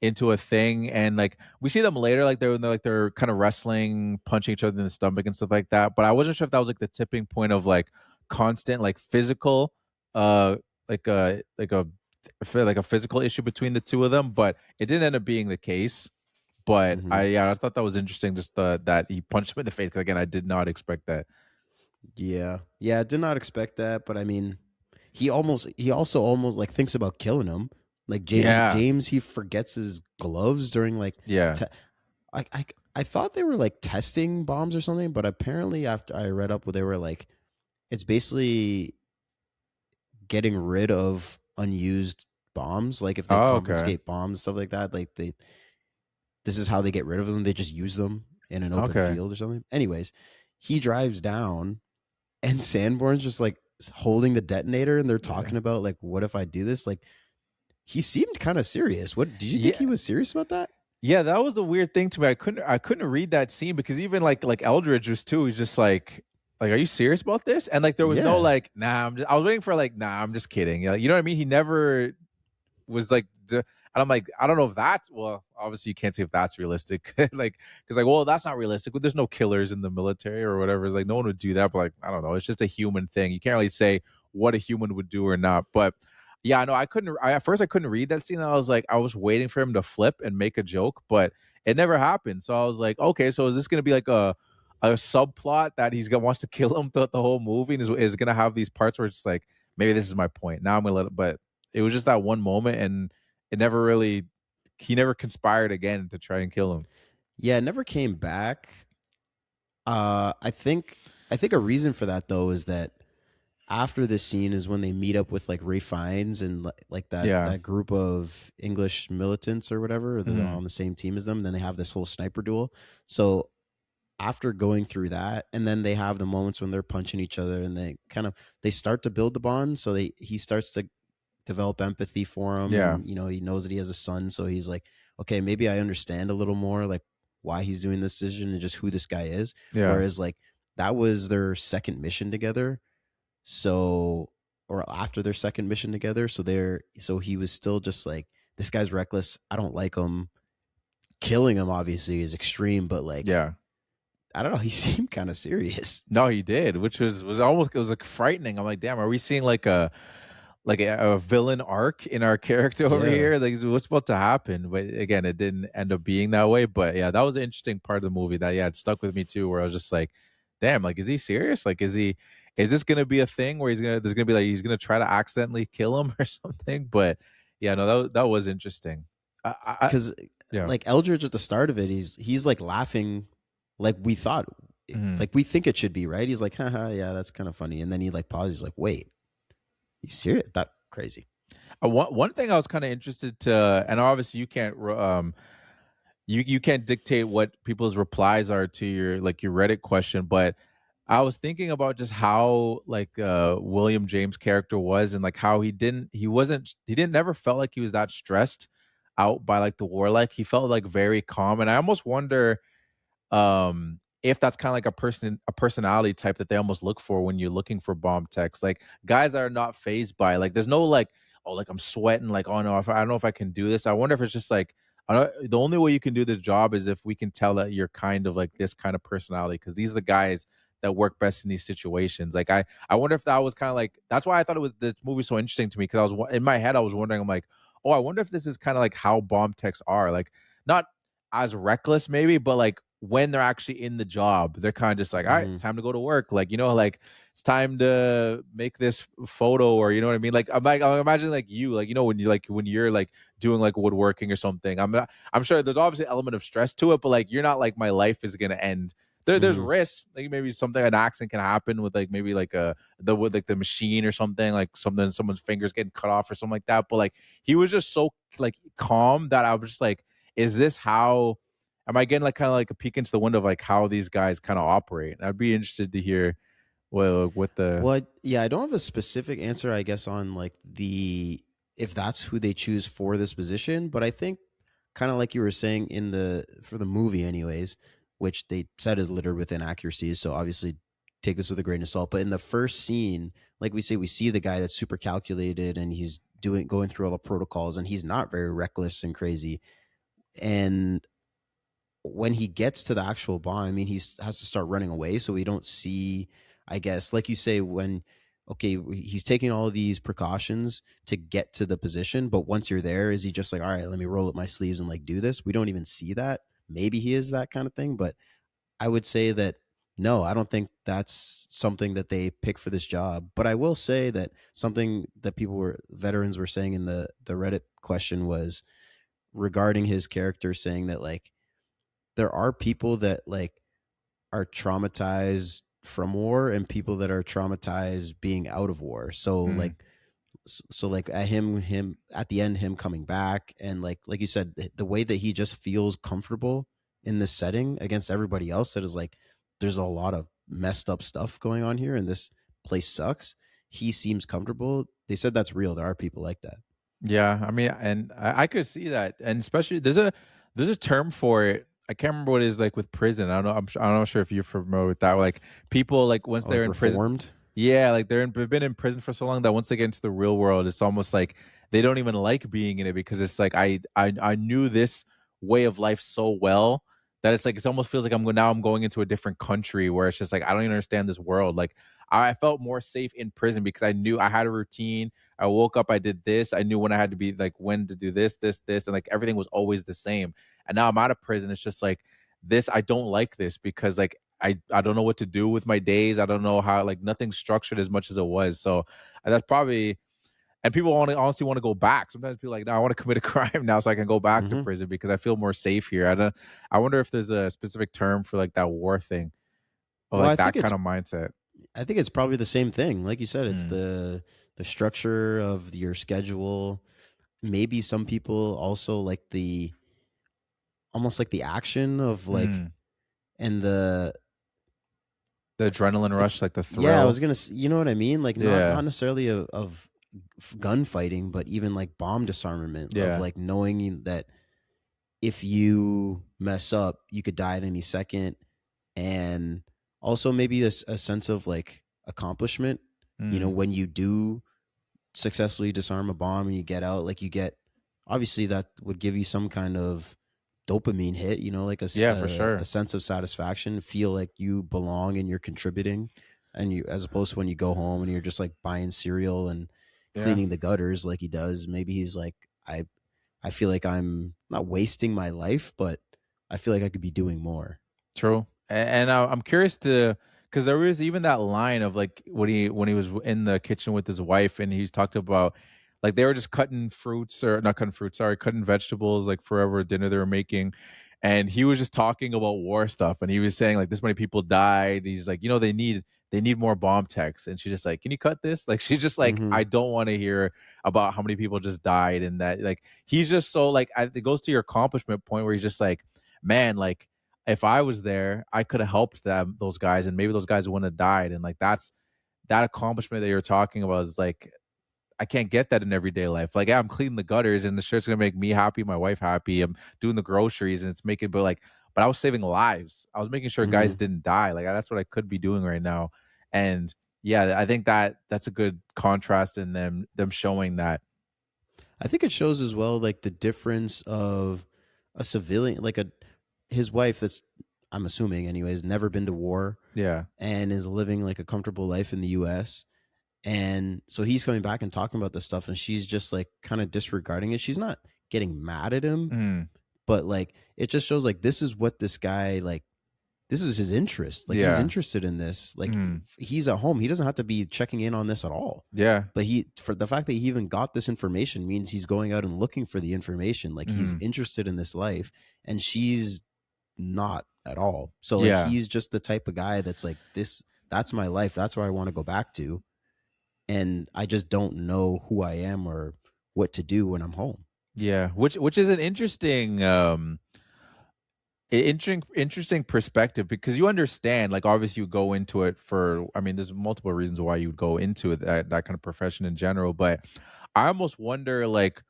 into a thing? And like we see them later, like they're kind of wrestling, punching each other in the stomach and stuff like that. But I wasn't sure if that was like the tipping point of like constant like physical, uh, like a like a like a physical issue between the two of them. But it didn't end up being the case. But Hmm. I thought that was interesting, just that he punched him in the face. 'Cause again, I did not expect that. Yeah, yeah, I did not expect that, but I mean, he also almost like thinks about killing him. Like Yeah, James, he forgets his gloves during like yeah. te- I thought they were like testing bombs or something, but apparently after I read up, they were like it's basically getting rid of unused bombs. Like if they Oh, okay. confiscate bombs, stuff like that, like this is how they get rid of them. They just use them in an open Okay. field or something. Anyways, he drives down and Sanborn's just like holding the detonator and they're Yeah. talking about like what if I do this? Like he seemed kind of serious. What did you think Yeah. he was serious about that? Yeah, that was the weird thing to me. I couldn't read that scene because even like Eldridge was too. He's just like, are you serious about this? And like there was no Yeah. like, nah. I was waiting for like, nah. I'm just kidding. You know what I mean? He never was like, and I'm like, I don't know if that's well. Obviously, you can't say if that's realistic. Like, because like, well, that's not realistic. But there's no killers in the military or whatever. Like, no one would do that. But like, I don't know. It's just a human thing. You can't really say what a human would do or not. But yeah, no, I couldn't. At first, I couldn't read that scene. I was like, I was waiting for him to flip and make a joke, but it never happened. So I was like, okay, so is this gonna be like a subplot that he's gonna wants to kill him throughout the whole movie, and is gonna have these parts where it's like, maybe this is my point. Now I'm gonna let it, but it was just that one moment, and it never really. He never conspired again to try and kill him. Yeah, it never came back. I think a reason for that though is that after this scene is when they meet up with like Ray Fiennes and like Yeah. that group of English militants or whatever, or they're Hmm. on the same team as them. Then they have this whole sniper duel. So after going through that, and then they have the moments when they're punching each other, and they start to build the bond. So he starts to develop empathy for him, Yeah. and he knows that he has a son, so he's like, okay, maybe I understand a little more like why he's doing this decision and just who this guy is. Yeah. Whereas like that was their second mission together, so or after their second mission together, so he was still just like, this guy's reckless, I don't like him. Killing him obviously is extreme, but like Yeah. I don't know, he seemed kind of serious. No, he did, which was almost it was like frightening. I'm like, damn, are we seeing like a villain arc in our character over Yeah. here? Like, what's about to happen? But again, it didn't end up being that way. But yeah, that was an interesting part of the movie that it stuck with me too, where I was just like, damn, like, is he serious? Like, is this gonna be a thing where there's gonna be like he's gonna try to accidentally kill him or something? But yeah, no, that was interesting. I Because yeah. like Eldridge at the start of it, he's like laughing like we thought, Mhm. like we think it should be, right? He's like, haha, yeah, that's kind of funny. And then he like pauses, he's like, wait, you serious? That crazy. One thing I was kind of interested to, and obviously you can't dictate what people's replies are to your Reddit question, but I was thinking about just how like William James' character was, and like how he didn't never felt like he was that stressed out by like the war. Like he felt like very calm, and I almost wonder if that's kind of like a personality type that they almost look for when you're looking for bomb techs, like guys that are not phased by like there's no like, oh, like I'm sweating, like, oh no, I don't know if I can do this. I wonder if it's just like, I don't, the only way you can do this job is if we can tell that you're kind of like this kind of personality, because these are the guys that work best in these situations. Like I wonder if that was kind of like, that's why I thought it was this movie so interesting to me, because in my head I was wondering, I'm like, oh, I wonder if this is kind of like how bomb techs are, like not as reckless maybe, but like when they're actually in the job, they're kind of just like, all right, Hmm. time to go to work. Like, like it's time to make this photo, or you know what I mean? Like, I'm imagining like you, like, when you're like doing like woodworking or something. I'm sure there's obviously an element of stress to it, but like, you're not like, my life is going to end. There's Hmm. risks, like maybe an accident can happen with like maybe like with like the machine or something, like someone's fingers getting cut off or something like that. But like he was just so like calm that I was just like, is this how am I getting like kind of like a peek into the window of like how these guys kind of operate? I'd be interested to hear Well, with the What? Yeah, I don't have a specific answer, I guess, on like the if that's who they choose for this position, but I think kind of like you were saying in the for the movie, anyways, which they said is littered with inaccuracies. So obviously, take this with a grain of salt. But in the first scene, like we say, we see the guy that's super calculated and he's going through all the protocols, and he's not very reckless and crazy. And when he gets to the actual bomb, I mean, he has to start running away. So we don't see, I guess, like you say, when, okay, he's taking all of these precautions to get to the position. But once you're there, is he just like, all right, let me roll up my sleeves and like do this? We don't even see that. Maybe he is that kind of thing. But I would say that no, I don't think that's something that they pick for this job. But I will say that something that veterans were saying in the Reddit question was regarding his character, saying that like, there are people that like are traumatized from war and people that are traumatized being out of war. So like at him at the end, him coming back, and like you said, the way that he just feels comfortable in this setting against everybody else that is like, there's a lot of messed up stuff going on here and this place sucks. He seems comfortable. They said that's real. There are people like that. Yeah, I mean, and I could see that, and especially there's a term for it. I can't remember what it is like with prison. I don't know. I'm not sure if you're familiar with that. Like people like once Or they're like in prison, reformed. yeah, like they've been in prison for so long that once they get into the real world, it's almost like they don't even like being in it because it's like I knew this way of life so well that it's like it almost feels like I'm going into a different country where it's just like I don't even understand this world. Like I felt more safe in prison because I knew I had a routine. I woke up, I did this. I knew when I had to be like when to do this, and like everything was always the same. And now I'm out of prison. It's just like this. I don't like this because like I don't know what to do with my days. I don't know how like nothing's structured as much as it was. So that's probably and people honestly want to go back. Sometimes people are like, no, I want to commit a crime now so I can go back to Mm-hmm. prison because I feel more safe here. I wonder if there's a specific term for like that war thing or Well, like that kind of mindset. I think it's probably the same thing. Like you said, it's Mm, the structure of your schedule. Maybe some people also like the almost like the action of like mm. and the The adrenaline rush, it's like the yeah, I was thrill. gonna you know what I mean? Like Yeah. not necessarily of gunfighting, but even like bomb disarmament of Yeah. like knowing that if you mess up, you could die at any second, and also maybe a sense of like accomplishment. You know, Mm. when you do successfully disarm a bomb and you get out, like you get obviously that would give you some kind of dopamine hit, you know, like Yeah, for a sure. sense of satisfaction, feel like you belong and you're contributing, and you as opposed to when you go home and you're just like buying cereal and Yeah. cleaning the gutters like he does. Maybe he's like, I feel like I'm not wasting my life, but I feel like I could be doing more. True. And I'm curious to because there was even that line of like when he was in the kitchen with his wife and he's talked about like they were just cutting fruits or not cutting fruits, sorry, cutting vegetables like forever dinner they were making. And he was just talking about war stuff and he was saying like this many people died. He's like, they need more bomb techs. And she's just like, can you cut this? Like she's just like, Mm-hmm. I don't want to hear about how many people just died and that like he's just so like it goes to your accomplishment point where he's just like, man, like if I was there, I could have helped those guys, and maybe those guys wouldn't have died. And like that's that accomplishment that you're talking about is like I can't get that in everyday life. Like, yeah, I'm cleaning the gutters, and the shirt's gonna make me happy, my wife happy. I'm doing the groceries, and it's making, but I was saving lives. I was making sure guys Mm-hmm. didn't die. Like that's what I could be doing right now. And yeah, I think that's a good contrast in them showing that. I think it shows as well like the difference of a civilian, like a his wife that's I'm assuming anyways never been to war Yeah. and is living like a comfortable life in the US. And so he's coming back and talking about this stuff and she's just like kind of disregarding it. She's not getting mad at him, Mm, but like it just shows like this is what this guy like this is his interest. Like he's yeah. interested in this. Like Mm, he's at home. He doesn't have to be checking in on this at all. yeah. But he for the fact that he even got this information means he's going out and looking for the information. Like he's Mm, interested in this life and she's not at all. So like yeah. he's just the type of guy that's like this that's my life. That's where I want to go back to. And I just don't know who I am or what to do when I'm home. Yeah, which is an interesting Interesting perspective, because you understand, like, obviously you go into it for, I mean, there's multiple reasons why you would go into it, that kind of profession in general, but I almost wonder, like,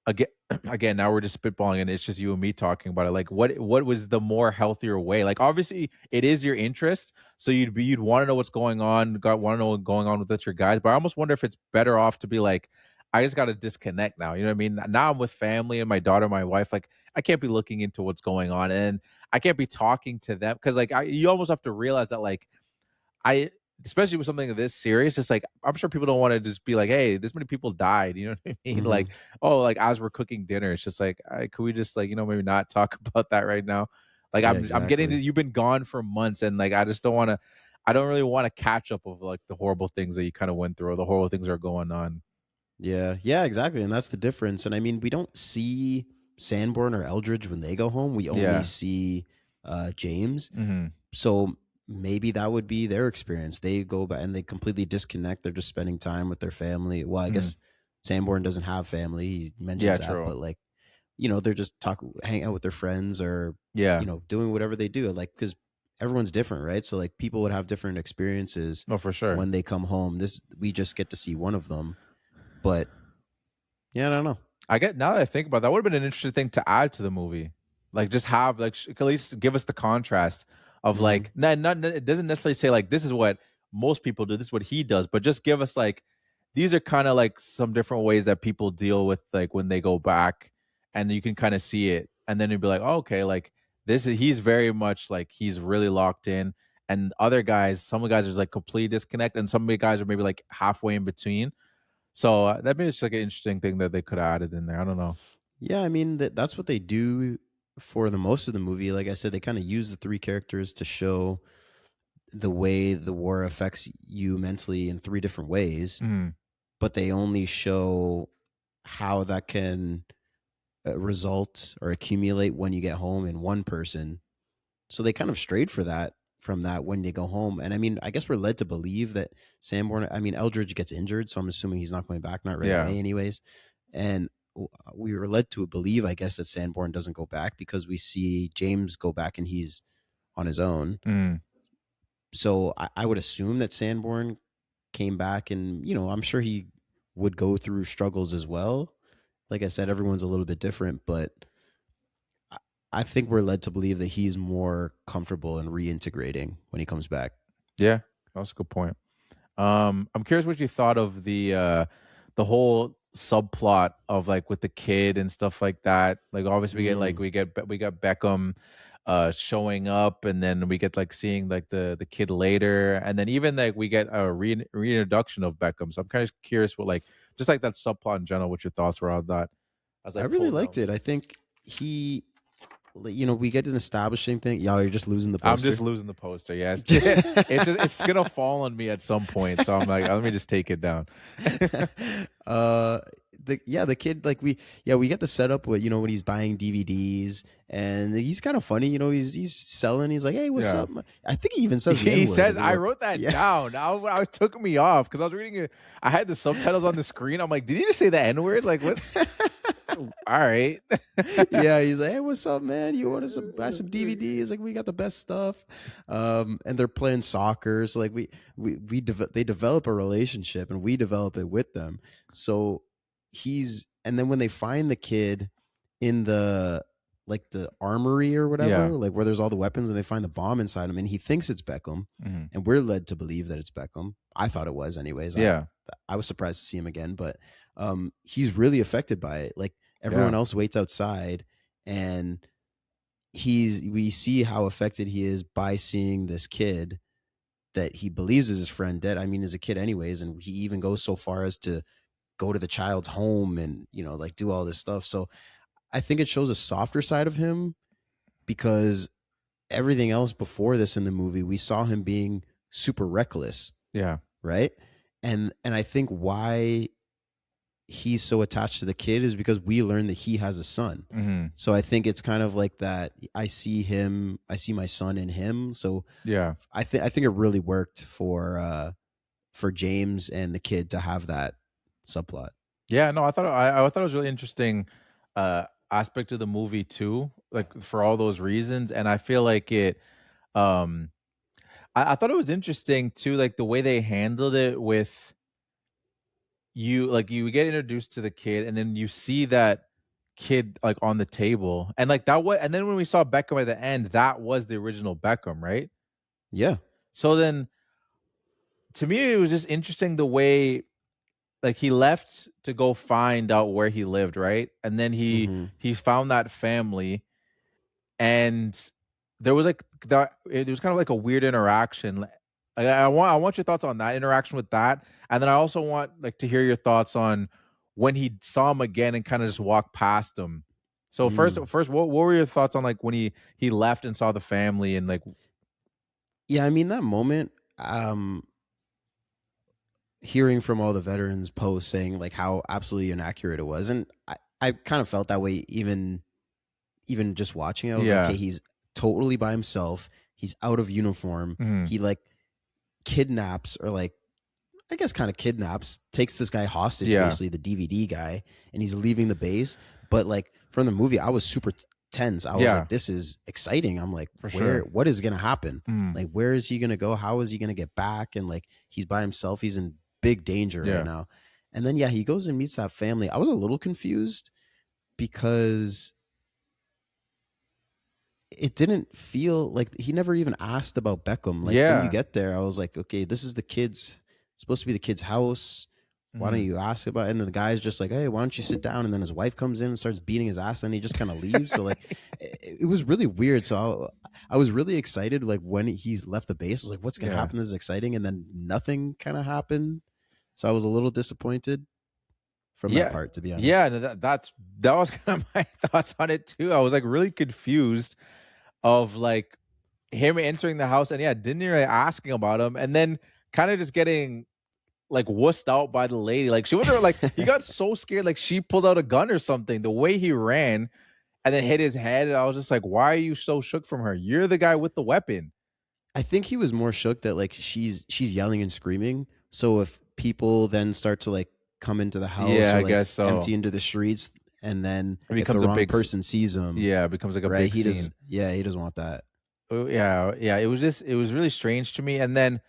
again, again, now we're just spitballing and it's just you and me talking about it. Like, what was the more healthier way? Like, obviously it is your interest, so you'd want to know what's going on, want to know what's going on with your guys. But I almost wonder if it's better off to be like, I just got to disconnect now. You know what I mean? Now I'm with family and my daughter, my wife. Like, I can't be looking into what's going on, and I can't be talking to them because, like, you almost have to realize that, like, I especially with something this serious, it's like I'm sure people don't want to just be like, "Hey, this many people died." You know what I mean? Hmm. Like, oh, like as we're cooking dinner, it's just like, could we just, like, maybe not talk about that right now? Like, Yeah, I'm getting that exactly. you've been gone for months, and like I just don't want to. I don't really want to catch up of like the horrible things that you kind of went through, or the horrible things that are going on. Yeah, yeah, exactly, and that's the difference. And I mean, we don't see Sanborn or Eldridge when they go home. We only Yeah. see James. Hmm. So maybe that would be their experience. They go back and they completely disconnect. They're just spending time with their family. Well, I Hmm. guess Sanborn doesn't have family. He Yeah. mentions that, True. but like, they're just hang out with their friends or Yeah. doing whatever they do. Like, because everyone's different, right? So like, people would have different experiences No, for sure. when they come home. This we just get to see one of them, but yeah, I don't know. I get now that I think about it, that would have been an interesting thing to add to the movie. Like, just have like at least give us the contrast of Hmm. like, not it doesn't necessarily say like this is what most people do, this is what he does, but just give us like these are kind of like some different ways that people deal with like when they go back, and you can kind of see it, and then you'd be like, oh, okay, like this is he's very much like he's really locked in, and other guys, some of the guys are just like complete disconnect, and some of the guys are maybe like halfway in between. So that maybe it's like an interesting thing that they could have added in there. I don't know. Yeah, I mean that's what they do for the most of the movie. Like I said, they kind of use the three characters to show the way the war affects you mentally in three different ways, Mhm. but they only show how that can result or accumulate when you get home in one person. So they kind of strayed for that from that when they go home. And I mean, I guess we're led to believe that Sanborn, I mean, Eldridge gets injured, so I'm assuming he's not going back, not right Yeah. away, anyways. And we were led to believe, I guess, that Sanborn doesn't go back because we see James go back and he's on his own. Mhm. So I would assume that Sanborn came back and, I'm sure he would go through struggles as well. Like I said, everyone's a little bit different, but I think we're led to believe that he's more comfortable in reintegrating when he comes back. Yeah. That's a good point. I'm curious what you thought of the whole subplot of like with the kid and stuff like that. Like, obviously we get like Mm. we got Beckham showing up, and then we get like seeing like the kid later, and then even like we get a reintroduction of Beckham. So I'm kind of curious what, like, just like that subplot in general, what your thoughts were on that as I I really pulled out. liked it. I think we get an establishing thing. Y'all, you're just losing the I'm just poster. losing the poster. Yes, it's gonna fall on me at some point. So I'm like, let me just take it down. uh the kid, like we get the setup with when he's buying DVDs, and he's kind of funny. He's selling. He's like, hey, what's Yeah. up? I think he even says the He N word. says, I wrote that Yeah. down. I took me off because I was reading it. I had the subtitles on the screen. I'm like, did he just say the N word? Like, what? All right. Yeah, he's like, hey, what's up, man? You want to buy some DVDs? Like, we got the best stuff. And they're playing soccer. So like they develop a relationship and we develop it with them. So and then when they find the kid in the armory or Yeah. whatever, like where there's all the weapons, and they find the bomb inside him, and he thinks it's Beckham, Mhm. and we're led to believe that it's Beckham. I thought it was anyways. Yeah. I was surprised to see him again, but he's really affected by it. Like, Yeah. everyone else waits outside, and we see how affected he is by seeing this kid that he believes is his friend dead. I mean, as a kid anyways, and he even goes so far as to go to the child's home and like do all this stuff. So I think it shows a softer side of him, because everything else before this in the movie, we saw him being super reckless, Yeah. right? And I think why he's so attached to the kid is because we learned that he has a son. Mhm. So I think it's kind of like that. I see my son in him. So Yeah. I think it really worked for James and the kid to have that subplot. Yeah, no, I thought it was really interesting. aspect of the movie too, like for all those reasons. And I feel like um I thought it was interesting too, like the way they handled it with you, like you get introduced to the kid and then you see that kid like on the table. And like that was, and then when we saw Beckham at the end, that was the original Beckham, right? Yeah. So then to me it was just interesting the way like he left to go find out where he lived, right? And then Hmm. he found that family, and there was like that. It was kind of like a weird interaction. I want your thoughts on that interaction with that, and then I also want like to hear your thoughts on when he saw him again and kind of just walked past him. So Mm. first, what were your thoughts on like when he left and saw the family and like Yeah, I mean that moment, um, hearing from all the veterans posts saying like how absolutely inaccurate it was, and I kind of felt that way even just watching it. I was like, yeah, okay, he's totally by himself. He's out of uniform. mhm, He like kidnaps or like I guess kind of kidnaps, takes this guy hostage, yeah, basically the DVD guy, and he's leaving the base. But like from the movie, I was super tense. I was yeah, like, this is exciting. I'm like, for where, sure. what is going to happen? Mm, Like, where is he going to go? How is he going to get back? And like, he's by himself. He's in big danger right yeah, now. And then, yeah, he goes and meets that family. I was a little confused because it didn't feel like he never even asked about Beckham. Like when you yeah. get there, I was like, okay, this is the kid's supposed to be the kid's house. Why don't Mhm. you ask about it? And then the guy's just like, hey, why don't you sit down? And then his wife comes in and starts beating his ass. And he just kind of leaves. So like, it was really weird. So I was really excited. Like when he's left the base, I was like, what's going to Yeah. happen? This is exciting. And then nothing kind of happened. So I was a little disappointed from that Yeah. part, to be Yeah, honest. no, that was kind of my thoughts on it too. I was like really confused of like him entering the house and yeah, didn't really asking about him and then kind of just getting like wussed out by the lady. Like she was like he got so scared, like she pulled out a gun or something. The way he ran and then hit his head, and I was just like, why are you so shook from her? You're the guy with the weapon. I think he was more shook that like she's yelling and screaming. So if people then start to like come into the house Yeah, or I like guess so. empty into the streets, and then It if the becomes a wrong big person sees him, yeah, it becomes like a right? big He does. scene. Yeah, he doesn't want that. Oh, yeah, yeah. It was really strange to me. And then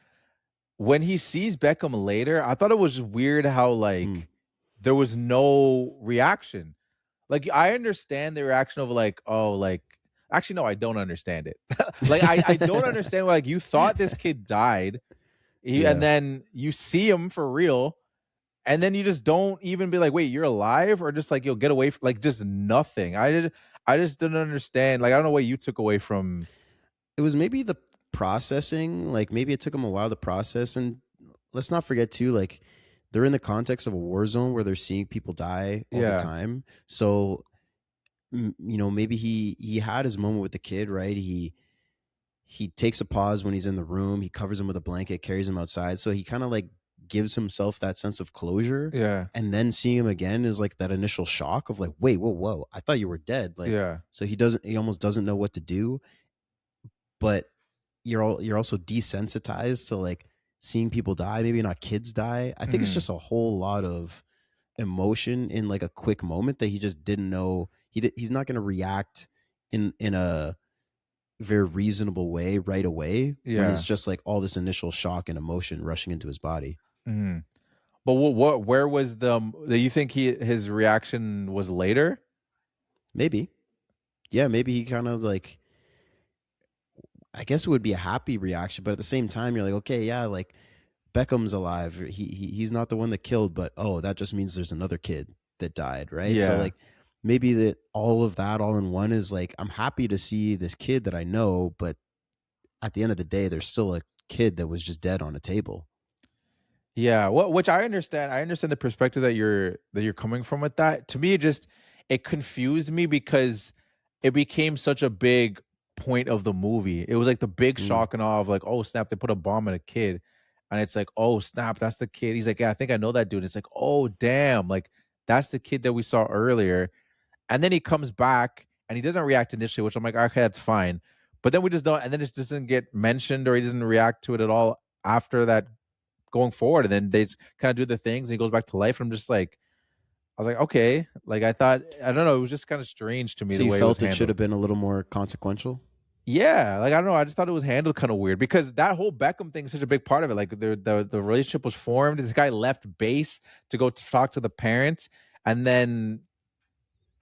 when he sees Beckham later, I thought it was weird how Mm. like there was no reaction. Like I understand the reaction of like, oh, like actually no, I don't understand it. Like I don't understand like you thought this kid died, and Yeah, then you see him for real, and then you just don't even be like, wait, you're alive, or just like you'll get away from like just nothing. I just didn't understand. Like I don't know what you took away from. it was maybe the processing. Like maybe it took him a while to process, and let's not forget too, like they're in the context of a war zone where they're seeing people die all the Yeah, time. So you know, maybe he had his moment with the kid, right? He takes a pause when he's in the room. He covers him with a blanket, carries him outside. So he kind of like gives himself that sense of closure. yeah, And then seeing him again is like that initial shock of like, wait, whoa, I thought you were dead. Like, yeah. so he almost doesn't know what to do. But you're also desensitized to like seeing people die, maybe not kids die. I think it's Mhm. just a whole lot of emotion in like a quick moment that he just didn't know. He's not going to react in a very reasonable way right away when it's Yeah. just like all this initial shock and emotion rushing into his body. Mhm. But where was the do you think his reaction was later? Maybe. Yeah, maybe he kind of like I guess it would be a happy reaction, but at the same time you're like, okay, yeah, like Beckham's alive. He's not the one that killed, but oh, that just means there's another kid that died, right? So Yeah. like maybe that all of that all in one is like I'm happy to see this kid that I know, but at the end of the day there's still a kid that was just dead on a table. Yeah, well, which I understand. I understand the perspective that you're coming from with that. To me, it confused me because it became such a big point of the movie. It was like the big Mm. shock and awe of like, oh snap, they put a bomb in a kid, and it's like, oh snap, that's the kid. He's like, yeah, I think I know that dude. It's like, oh damn, like that's the kid that we saw earlier. And then he comes back and he doesn't react initially, which I'm like, okay, that's fine. But then we just don't, and then it just doesn't get mentioned or he doesn't react to it at all after that going forward. And then they kind of do the things and he goes back to life. And I'm just like, was like, okay, like I thought, I don't know, it was just kind of strange to me So the you way it was felt it should handled. have been a little more consequential? Yeah, like I don't know, I just thought it was handled kind of weird because that whole Beckham thing is such a big part of it. Like the relationship was formed. This guy left base to go to talk to the parents, and then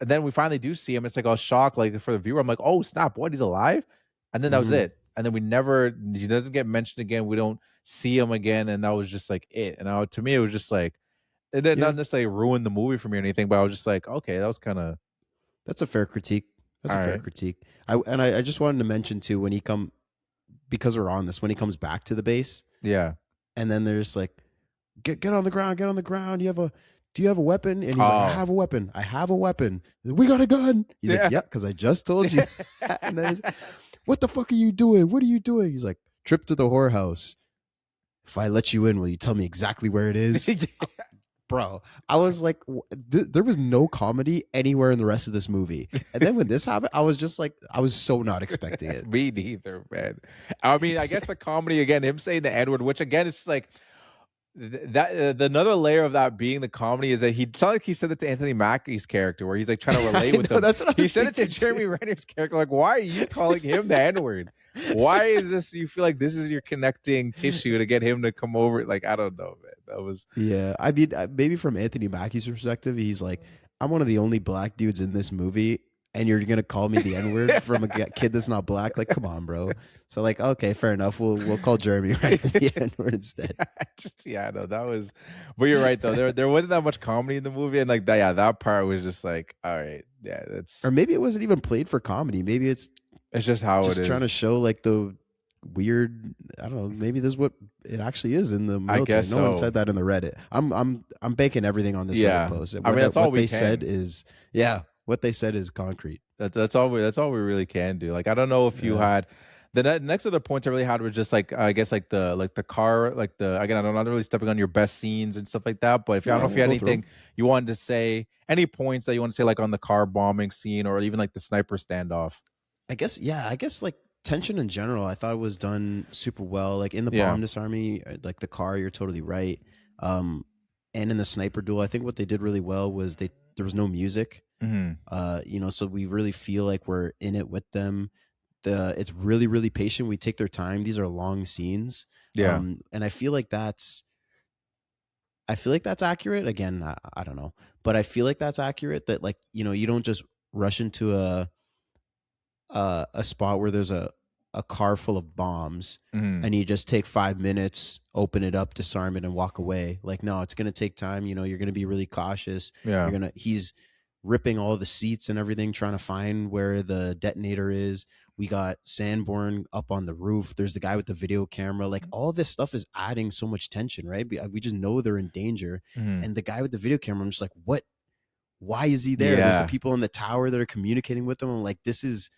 we finally do see him. It's like I was shocked, like for the viewer. I'm like, oh snap, what? He's alive? And then that was Hmm. it. And then he doesn't get mentioned again. We don't see him again, and that was just like it. And to me, it was just like it did Yeah, not necessarily ruin the movie for me or anything, but I was just like, okay, that was kind of that's a fair critique. That's all a fair right. critique. I just wanted to mention too, when he come, because we're on this, when he comes back to the base, Yeah. and then there's like, get on the ground, get on the ground. Do you have a weapon? And he's like, I Oh. have a weapon. I have a weapon. We got a gun. He's Yeah. like, yeah, because I just told you. And then he's, what the fuck are you doing? What are you doing? He's like, trip to the whorehouse. If I let you in, will you tell me exactly where it is? Bro, I was like, there was no comedy anywhere in the rest of this movie. And then when this happened, I was just like, I was so not expecting it. Me neither, man. I mean, I guess the comedy again, him saying the N word, which again, it's just like that. Another layer of that being the comedy is that he sounded like he said it to Anthony Mackie's character, where he's like trying to relate with him. That's what I He was said it to thinking, Jeremy too. Renner's character. Like, why are you calling him the N word? Why is this? You feel like this is your connecting tissue to get him to come over? Like, I don't know, man. That was Yeah, I mean, maybe from Anthony Mackie's perspective, he's like, I'm one of the only black dudes in this movie, and you're gonna call me the N word from a kid that's not black? Like, come on, bro. So like, okay, fair enough. We'll call Jeremy Renner the N word instead. yeah, no, that was. But you're right though. There wasn't that much comedy in the movie, and like that, yeah, that part was just like, all right, yeah, that's. Or maybe it wasn't even played for comedy. Maybe it's just how just it is. trying to show like the weird. I don't know. Maybe this is what it actually is in the military. guess No one so. said that in the Reddit. I'm banking everything on this Yeah. Reddit post. I mean, that's all what we they can. said is what they said is concrete. That's all we really can do. Like I don't know if you Yeah. had the next other points I really had was just like I guess like the car, like the again, I'm not really stepping on your best scenes and stuff like that, but if I don't know if you had We'll go through anything you wanted to say, any points that you want to say like on the car bombing scene or even like the sniper standoff. I guess like tension in general, I thought it was done super well. Like in the Yeah. bomb disarmy, like the car, you're totally right. And in the sniper duel, I think what they did really well was there was no music. Mm-hmm. So we really feel like we're in it with them. It's really, really patient. We take their time. These are long scenes. Yeah. And I feel like that's accurate. Again, I don't know, but I feel like that's accurate that like, you don't just rush into a spot where there's a car full of bombs Mm-hmm. and you just take 5 minutes, open it up, disarm it, and walk away. Like, no, it's going to take time. You're going to be really cautious. Yeah. He's ripping all the seats and everything, trying to find where the detonator is. We got Sanborn up on the roof. There's the guy with the video camera. Like all this stuff is adding so much tension, right? We just know they're in danger. Mm-hmm. And the guy with the video camera, I'm just like, what? Why is he there? There's Yeah. the people in the tower that are communicating with them. I'm like, this is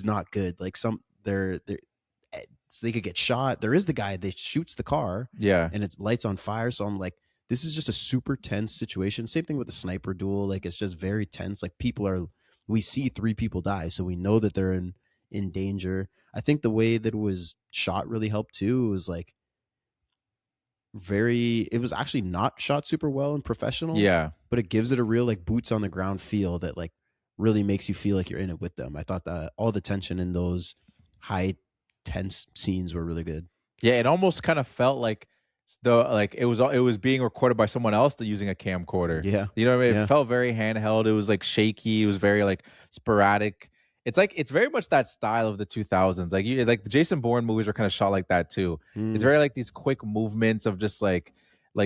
not good. Like they're so they could get shot. There is the guy that shoots the car Yeah. and it lights on fire. So I'm like, this is just a super tense situation. Same thing with the sniper duel. Like it's just very tense. Like we see 3 people die, so we know that they're in danger. I think the way that it was shot really helped too. It was like it was actually not shot super well and professional. Yeah. But it gives it a real like boots on the ground feel that like really makes you feel like you're in it with them. I thought that all the tension in those high tense scenes were really good. Yeah, it almost kind of felt like it was being recorded by someone else using a camcorder. Yeah. You know what I mean? Yeah. It felt very handheld. It was like shaky. It was very like sporadic. It's very much that style of the 2000s. Like the Jason Bourne movies are kind of shot like that too. It's very like these quick movements of just like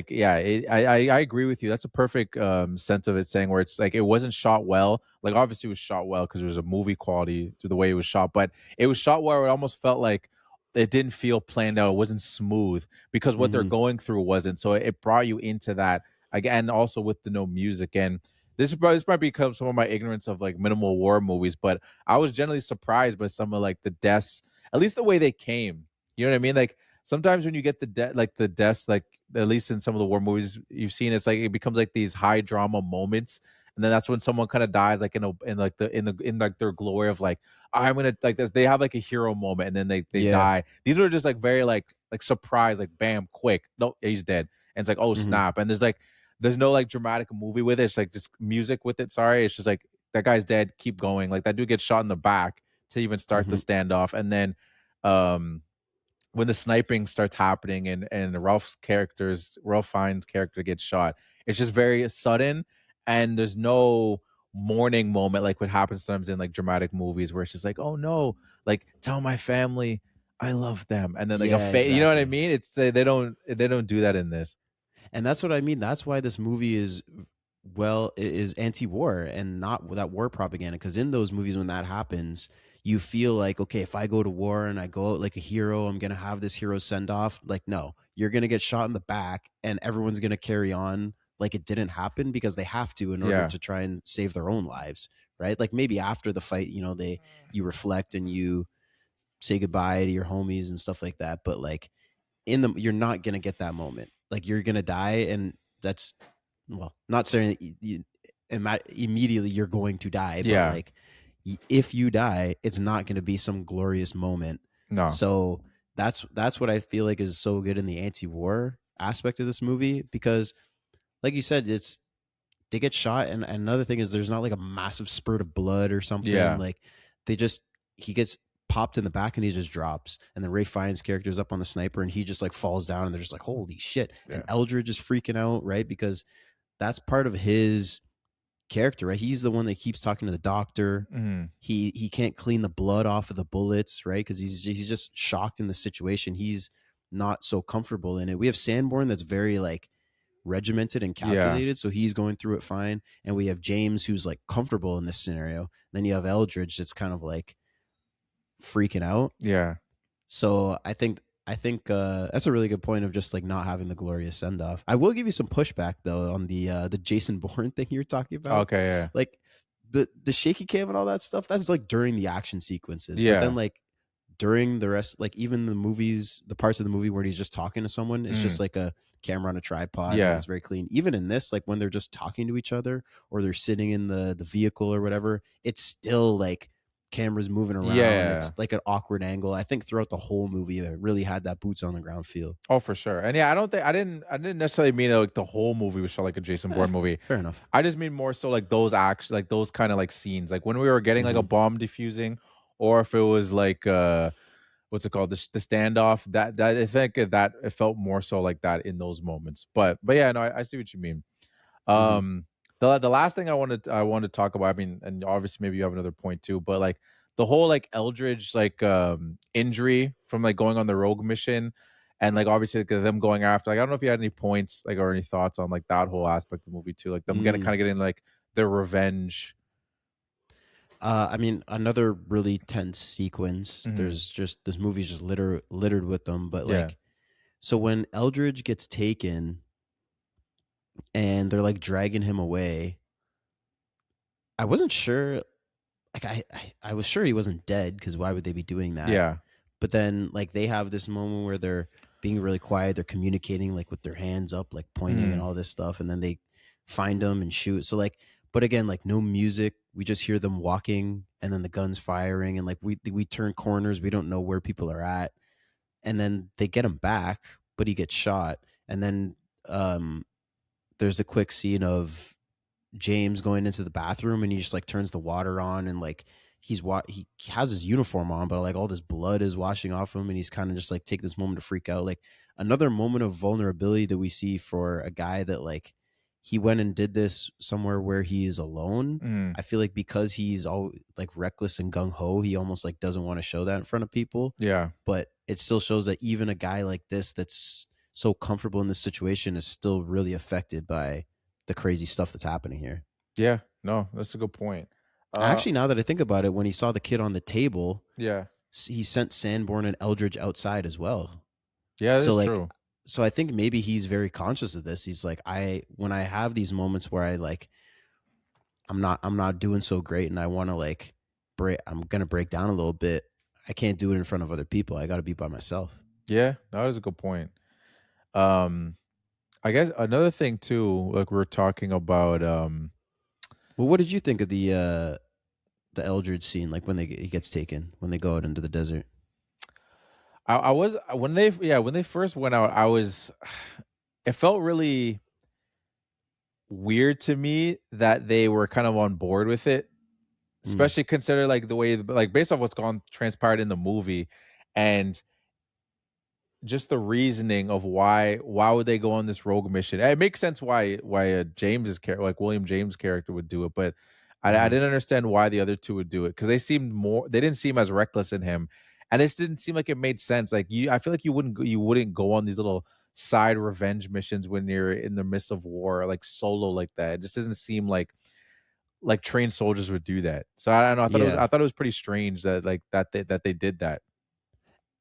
yeah. I agree with you. That's a perfect sense of it, saying where it's like it wasn't shot well. Like obviously it was shot well because it was a movie quality to the way it was shot, but it was shot where it almost felt like it didn't feel planned out. It wasn't smooth because what they're going through wasn't. So it brought you into that again. Also with the no music, and this might become some of my ignorance of like minimal war movies, but I was generally surprised by some of like the deaths, at least the way they came. You know what I mean? Like sometimes when you get the deaths, like at least in some of the war movies you've seen, it's like it becomes like these high drama moments, and then that's when someone kind of dies, like in like their glory of like I'm gonna like they have like a hero moment, and then they die. These are just like very like surprise, like bam, quick, no, he's dead, and it's like oh snap, and there's like there's no like dramatic movie with it. It's like just music with it. Sorry, it's just like that guy's dead. Keep going. Like that dude gets shot in the back to even start the Hmm. standoff, and then um when the sniping starts happening and Ralph Fiennes' character gets shot, it's just very sudden, and there's no mourning moment like what happens sometimes in like dramatic movies where it's just like, oh no, like tell my family I love them, and then like Yeah, you know what I exactly. mean? It's they don't do that in this. And that's what I mean. That's why this movie is, well, is anti-war and not that war propaganda. Because in those movies, when that happens, you feel like, okay, if I go to war and I go out like a hero, I'm gonna have this hero send off. Like, no, you're gonna get shot in the back, and everyone's gonna carry on like it didn't happen because they have to in order Yeah, to try and save their own lives, right? Like maybe after the fight, you reflect and you say goodbye to your homies and stuff like that. But like you're not gonna get that moment. Like you're gonna die, and that's, well, not saying that immediately you're going to die, but yeah, like if you die, it's not going to be some glorious moment. no, So that's what I feel like is so good in the anti-war aspect of this movie, because like you said, it's they get shot, and another thing is there's not like a massive spurt of blood or something. yeah, Like they just he gets popped in the back and he just drops, and then Ray Fiennes' character is up on the sniper and he just like falls down, and they're just like, holy shit. And yeah, Eldridge is freaking out, right? Because that's part of his character, right? He's the one that keeps talking to the doctor. hmm, He can't clean the blood off of the bullets, right? Because he's just shocked in the situation. He's not so comfortable in it. We have Sanborn that's very like regimented and yeah, calculated, so he's going through it fine. And we have James who's like comfortable in this scenario. Then you have Eldridge that's kind of like freaking out. yeah. So I think that's a really good point of just like not having the glorious send off. I will give you some pushback though on the Jason Bourne thing you were talking about. Okay, yeah, Like the shaky cam and all that stuff, that's like during the action sequences. But then yeah, like during the rest, like even the parts of the movie where he's just talking to someone, it's just mm, like a camera on a tripod and yeah, it's very clean. Even in this, like when they're just talking to each other or they're sitting in the vehicle or whatever, it's still like cameras moving around. yeah. It's like an awkward angle. I think throughout the whole movie, it really had that boots on the ground feel. Oh, for sure. And yeah, I didn't necessarily mean like the whole movie was shot like a Jason Eh, Bourne movie. fair enough. I just mean more so like those acts, like those kind of like scenes, like when we were getting like a Hmm. bomb defusing, or if it was like what's it called, the standoff. That I think that it felt more so like that in those moments. But yeah, no, I see what you mean. Hmm. Um, the last thing I wanted to talk about. I mean, and obviously maybe you have another point too, but like the whole like Eldridge like injury from like going on the rogue mission, and like obviously like, them going after. Like I don't know if you had any points like or any thoughts on like that whole aspect of the movie too. Like them getting Mm. kind of getting like their revenge. I mean, another really tense sequence. Hmm. There's just this movie's just littered with them. But Yeah. like, so when Eldridge gets taken and they're like dragging him away, I wasn't sure. Like, I was sure he wasn't dead because why would they be doing that? Yeah. But then like they have this moment where they're being really quiet. They're communicating like with their hands up, like pointing and Mm. all this stuff, and then they find them and shoot. So like, but again, like no music. We just hear them walking, and then the guns firing, and like we turn corners. We don't know where people are at, and then they get him back, but he gets shot, and then um, there's the quick scene of James going into the bathroom and he just like turns the water on and like he has his uniform on, but like all this blood is washing off him and he's kind of just like take this moment to freak out. Like another moment of vulnerability that we see for a guy that like he went and did this somewhere where he is alone. Mm. I feel like because he's all like reckless and gung ho, he almost like doesn't want to show that in front of people. Yeah. But it still shows that even a guy like this that's so comfortable in this situation is still really affected by the crazy stuff that's happening here. Yeah. No, that's a good point. Actually, now that I think about it, when he saw the kid on the table, Yeah. he sent Sanborn and Eldridge outside as well. Yeah, So that's like, true. so I think maybe he's very conscious of this. He's like, when I have these moments where I like, I'm not doing so great, and I want to like I'm gonna break down a little bit. I can't do it in front of other people. I got to be by myself. Yeah, that is a good point. Um, I guess another thing too, like we are talking about. Well, what did you think of the Eldridge scene? Like when he gets taken, when they go out into the desert. I was when they first went out, I was. It felt really. weird to me that they were kind of on board with it, Mm. especially consider like the way, like based off what's gone transpired in the movie, and just the reasoning of why would they go on this rogue mission. It makes sense why James's character, like William James' character, would do it, but I Hmm. didn't understand why the other two would do it, because they didn't seem as reckless in him, and it didn't seem like it made sense. Like I feel like you wouldn't go on these little side revenge missions when you're in the midst of war, like solo like that. It just doesn't seem like trained soldiers would do that. So I don't know. Yeah. I thought it was pretty strange that like that they did that.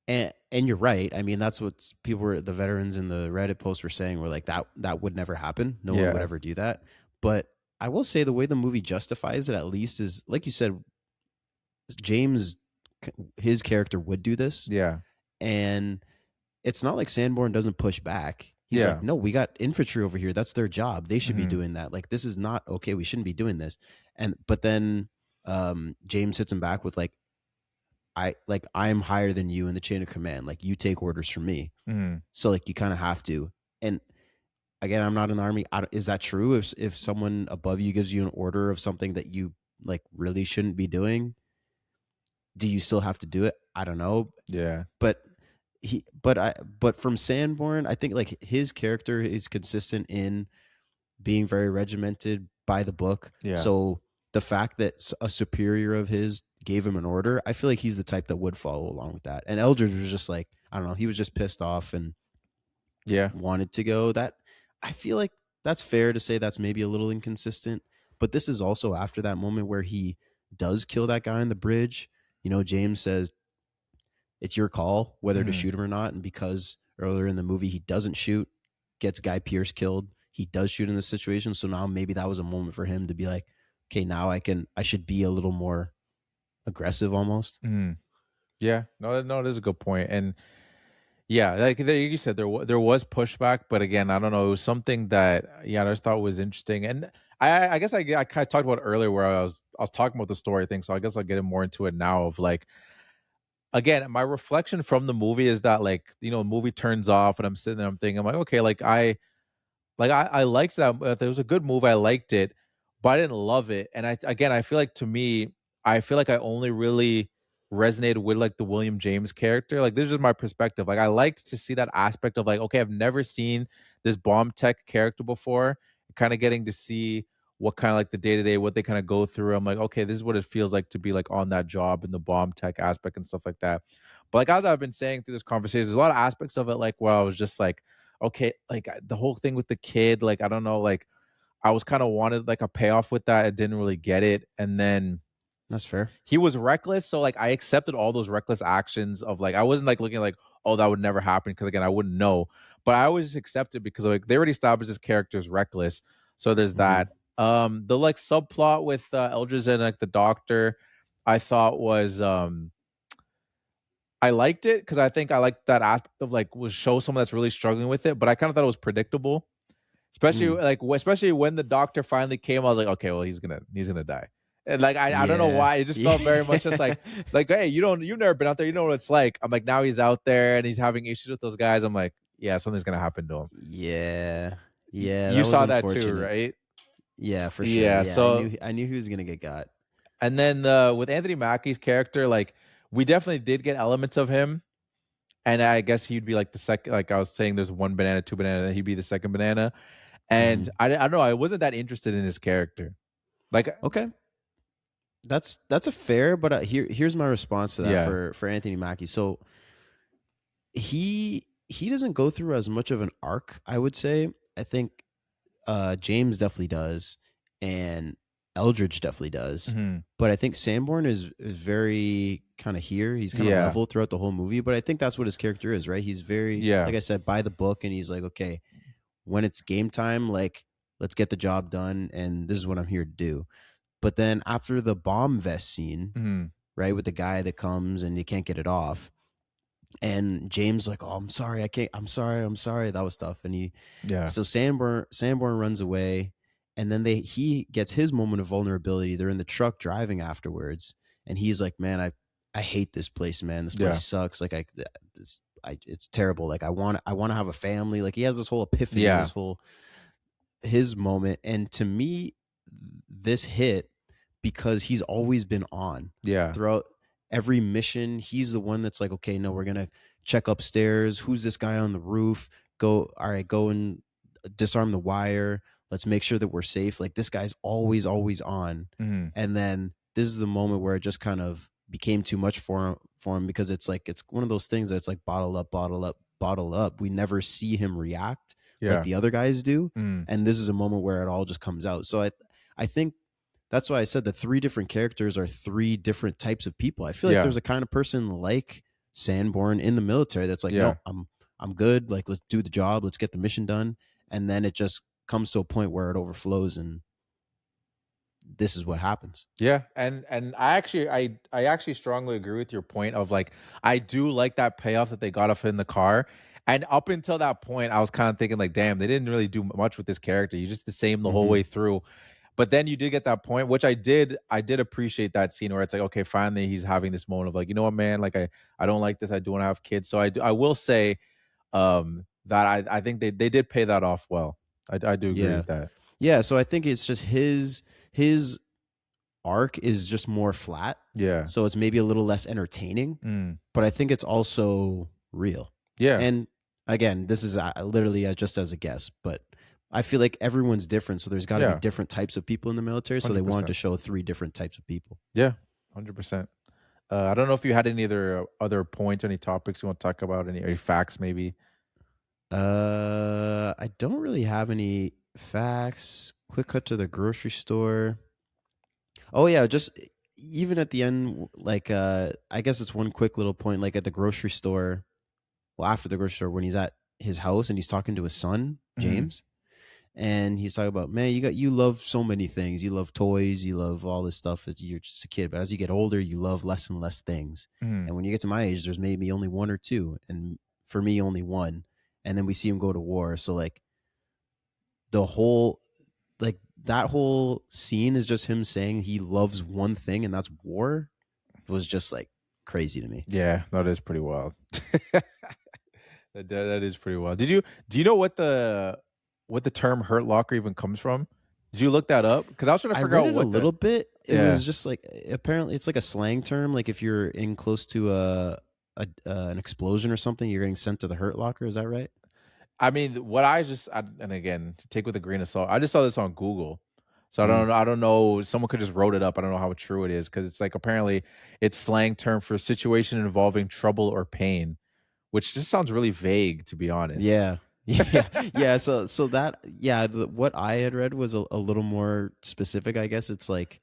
And you're right. I mean, that's what the veterans in the Reddit post were saying, were like that would never happen. No one would Yeah. ever do that. But I will say the way the movie justifies it, at least, is like you said, James, his character would do this, Yeah. and it's not like Sanborn doesn't push back. He's Yeah. like, no, we got infantry over here. That's their job. They should be Mhm. doing that. Like, this is not okay. We shouldn't be doing this. But then James hits him back with like, I'm higher than you in the chain of command. Like, you take orders from me. Mhm. So like you kind of have to. And again, I'm not in the army. Is that true? If someone above you gives you an order of something that you like really shouldn't be doing, do you still have to do it? I don't know. Yeah. But but from Sanborn, I think like his character is consistent in being very regimented by the book. Yeah. So the fact that a superior of his gave him an order, I feel like he's the type that would follow along with that. And Eldridge was just like, I don't know, he was just pissed off and Yeah. wanted to go. That I feel like that's fair to say that's maybe a little inconsistent. But this is also after that moment where he does kill that guy on the bridge. You know, James says it's your call whether to Mhm. shoot him or not. And because earlier in the movie he doesn't shoot, gets Guy Pearce killed, he does shoot in this situation. So now maybe that was a moment for him to be like, okay, now I should be a little more aggressive almost. Mhm. Yeah. No, that is a good point. And yeah, like you said, there was pushback, but again, I don't know. It was something that I just thought was interesting, and I guess I kind of talked about it earlier where I was talking about the story thing, so I guess I'll get more into it now. Of like, again, my reflection from the movie is that like the movie turns off, and I'm sitting there, I'm thinking, I'm like, okay, I liked that. It was a good movie. I liked it, but I didn't love it. And I feel like to me, I feel like I only really resonated with like the William James character. Like this is just my perspective. Like I liked to see that aspect of like, okay, I've never seen this bomb tech character before. Kind of getting to see what kind of like the day to day, what they kind of go through. I'm like, okay, this is what it feels like to be like on that job in the bomb tech aspect and stuff like that. But like as I've been saying through this conversation, there's a lot of aspects of it like where I was just like, okay, like the whole thing with the kid, like I don't know, like I was kind of wanted like a payoff with that. I didn't really get it. And then That's fair. he was reckless, so like I accepted all those reckless actions of like I wasn't like looking like, oh, that would never happen, because again I wouldn't know. But I always just accepted because like they already established this character is reckless. So there's Mm-hmm. that. The like subplot with Eldridge and like the doctor, I thought was I liked it because I think I liked that aspect of like was show someone that's really struggling with it, but I kind of thought it was predictable. Especially Mm. like especially when the doctor finally came, I was like, okay, well he's gonna die. And like I don't know Yeah. why. It just felt very much just like hey, you've never been out there, you know what it's like. I'm like, now he's out there and he's having issues with those guys. I'm like, yeah, something's gonna happen to him. Yeah. Yeah, You that was saw that too, unfortunate. right? Yeah, for sure. Yeah. Yeah, So I knew he was gonna get got. and then with Anthony Mackie's character, like we definitely did get elements of him. And I guess he'd be like the second, like I was saying, there's one banana, two banana, he'd be the second banana. And Mhm. I don't know, I wasn't that interested in his character. Like, Okay, that's a fair, but here's my response to that Yeah. for Anthony Mackie. So he doesn't go through as much of an arc, I would say. I think James definitely does, and Eldridge definitely does. mhm. But I think Sanborn is very kind of here. He's kind of Yeah. level throughout the whole movie. But I think that's what his character is, right? He's very, Yeah. like I said, by the book, and he's like, okay, when it's game time, like let's get the job done, and this is what I'm here to do. But then after the bomb vest scene, Mhm. right, with the guy that comes and you can't get it off, and James like, oh, I'm sorry, I can't, I'm sorry, that was tough. And Yeah. so Sanborn runs away, and then he gets his moment of vulnerability. They're in the truck driving afterwards, and he's like, man, I hate this place, man. This place Yeah. sucks. Like it's terrible. Like I want to have a family. Like he has this whole epiphany, Yeah. this whole his moment, and to me, this hit because he's always been on Yeah. throughout every mission. He's the one that's like, okay, no, we're gonna check upstairs. Who's this guy on the roof? Go, all right, go and disarm the wire. Let's make sure that we're safe. Like this guy's always on. Mhm. And then this is the moment where it just kind of became too much for him because it's like it's one of those things that's like bottle up, bottle up, bottle up. We never see him react like Yeah. the other guys do. Mm. And this is a moment where it all just comes out. So I think that's why I said the three different characters are three different types of people. I feel like Yeah. there's a kind of person like Sanborn in the military that's like, Yeah. no, I'm good. Like, let's do the job. Let's get the mission done. And then it just comes to a point where it overflows, and this is what happens. Yeah, and I actually strongly agree with your point of like I do like that payoff that they got off in the car. And up until that point, I was kind of thinking like, damn, they didn't really do much with this character. You just the same the whole way through. But then you did get that point, which I did appreciate that scene where it's like, okay, finally he's having this moment of like, you know what, man, like I don't like this. I do want to have kids. So I will say that I think they did pay that off well. I do agree with that. Yeah, so I think it's just his arc is just more flat. Yeah. So it's maybe a little less entertaining, but I think it's also real. Yeah. And again, this is literally just as a guess, but I feel like everyone's different. So there's got to be different types of people in the military. So they 100%. wanted to show three different types of people. Yeah, 100%. I don't know if you had any other points, any topics you want to talk about, any facts maybe. I don't really have any facts. Quick cut to the grocery store. Oh yeah, just even at the end, like I guess it's one quick little point, like at the grocery store. Well, after the grocery store, when he's at his house and he's talking to his son, James, and he's talking about, man, you love so many things. You love toys, you love all this stuff as you're just a kid. But as you get older, you love less and less things. And when you get to my age, there's maybe only one or two, and for me, only one. And then we see him go to war. So like the whole, like that whole scene is just him saying he loves one thing, and that's war. It was just like crazy to me. Yeah, that is pretty wild. that is pretty wild. Do you know what the term "hurt locker" even comes from? Did you look that up? Because I was trying to figure out what a little bit. It Yeah. was just like apparently it's like a slang term. Like if you're in close to an explosion or something, you're getting sent to the hurt locker. Is that right? I mean, what and again, take with a grain of salt. I just saw this on Google, so I don't know. Someone could just wrote it up. I don't know how true it is because it's like apparently it's slang term for a situation involving trouble or pain, which just sounds really vague, to be honest. Yeah. Yeah. So that what I had read was a little more specific. I guess it's like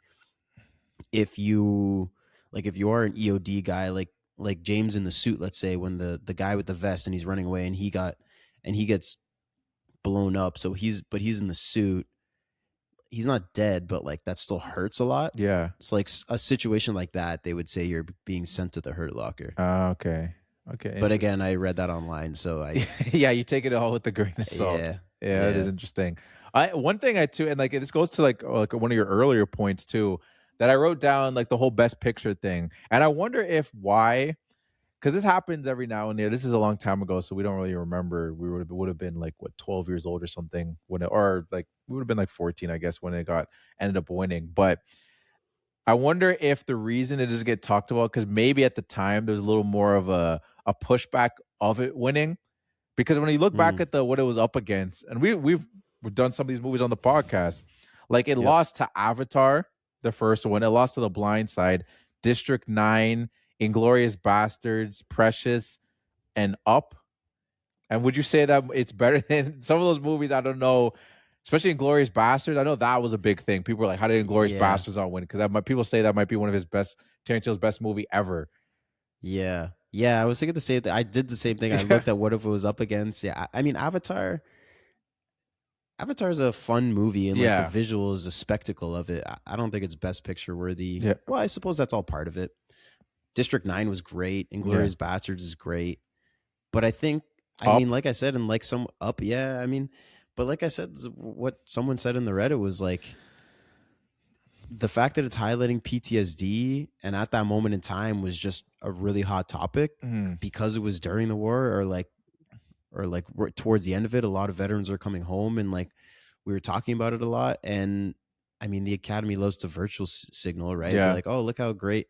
if you are an EOD guy, like James in the suit, let's say, when the guy with the vest and he's running away and he gets blown up. So he's in the suit. He's not dead, but like that still hurts a lot. Yeah. So like a situation like that, they would say you're being sent to the hurt locker. Okay. But again, I read that online, so I yeah, you take it all with a grain of salt. Yeah, that is interesting. One thing and like this goes to like one of your earlier points too, that I wrote down, like the whole best picture thing, and I wonder why, because this happens every now and then. This is a long time ago, so we don't really remember. We would have been like 12 years old or something or like we would have been like 14, I guess, when it ended up winning. But I wonder if the reason it doesn't get talked about, because maybe at the time there's a little more of a pushback of it winning, because when you look back at what it was up against, and we've done some of these movies on the podcast, like it lost to Avatar, the first one, it lost to The Blind Side, District 9, Inglorious Bastards, Precious, and Up. And would you say that it's better than some of those movies? I don't know, especially Inglorious Bastards. I know that was a big thing. People were like, how did Inglorious Bastards not win? Because people say that might be one of his best, Tarantino's best movie ever. Yeah. I was thinking the same thing. I did the same thing. I looked at what if it was up against. Yeah, I mean, Avatar is a fun movie, and like the visuals, the spectacle of it. I don't think it's best picture worthy. Yeah. Well, I suppose that's all part of it. District 9 was great. Inglorious Bastards is great. But I think, mean, like I said, and like some Up, I mean, but like I said, what someone said in the Reddit was like, the fact that it's highlighting PTSD and at that moment in time was just a really hot topic because it was during the war or like towards the end of it. A lot of veterans are coming home, and like we were talking about it a lot. And I mean, the Academy loves to virtual signal, right? Be Yeah. like, oh, look how great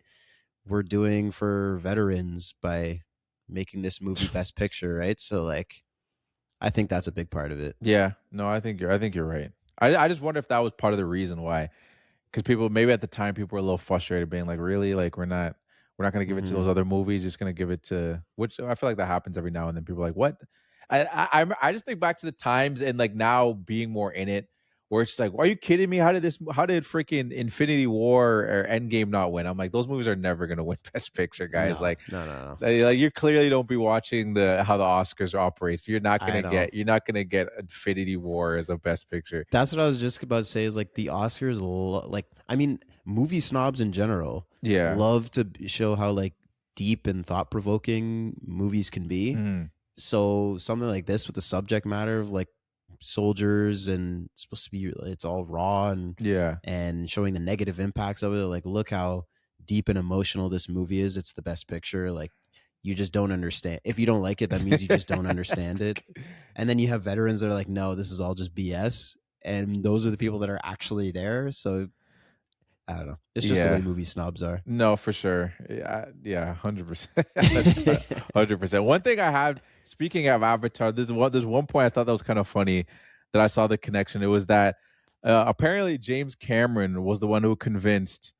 we're doing for veterans by making this movie Best Picture, right? So like, I think that's a big part of it. Yeah. No, I think you're right. I just wonder if that was part of the reason why. Because people, maybe at the time, people were a little frustrated, being like, "Really, like we're not going to give it to those other movies. Just going to give it to," which I feel like that happens every now and then. People are like, "What?" I just think back to the times and like now being more in it, where it's like, "Are you kidding me? How did freaking Infinity War or Endgame not win?" I'm like, those movies are never going to win Best Picture, guys. No, like, no. like you clearly don't be watching how the Oscars operate. So you're not I know. you're not gonna get Infinity War as a Best Picture. That's what I was just about to say. Is like the Oscars, like I mean, movie snobs in general, Yeah. love to show how like deep and thought provoking movies can be. Mm. So something like this with the subject matter of like soldiers and it's supposed to be, it's all raw and Yeah. and showing the negative impacts of it. Like, look how deep and emotional this movie is. It's the Best Picture. Like, you just don't understand. If you don't like it, that means you just don't understand it. And then you have veterans that are like, no, this is all just BS. And those are the people that are actually there. So I don't know. It's just the way movie snobs are. No, for sure. Yeah, 100%. 100%. One thing I had, speaking of Avatar, there's one point I thought that was kind of funny that I saw the connection. It was that apparently James Cameron was the one who convinced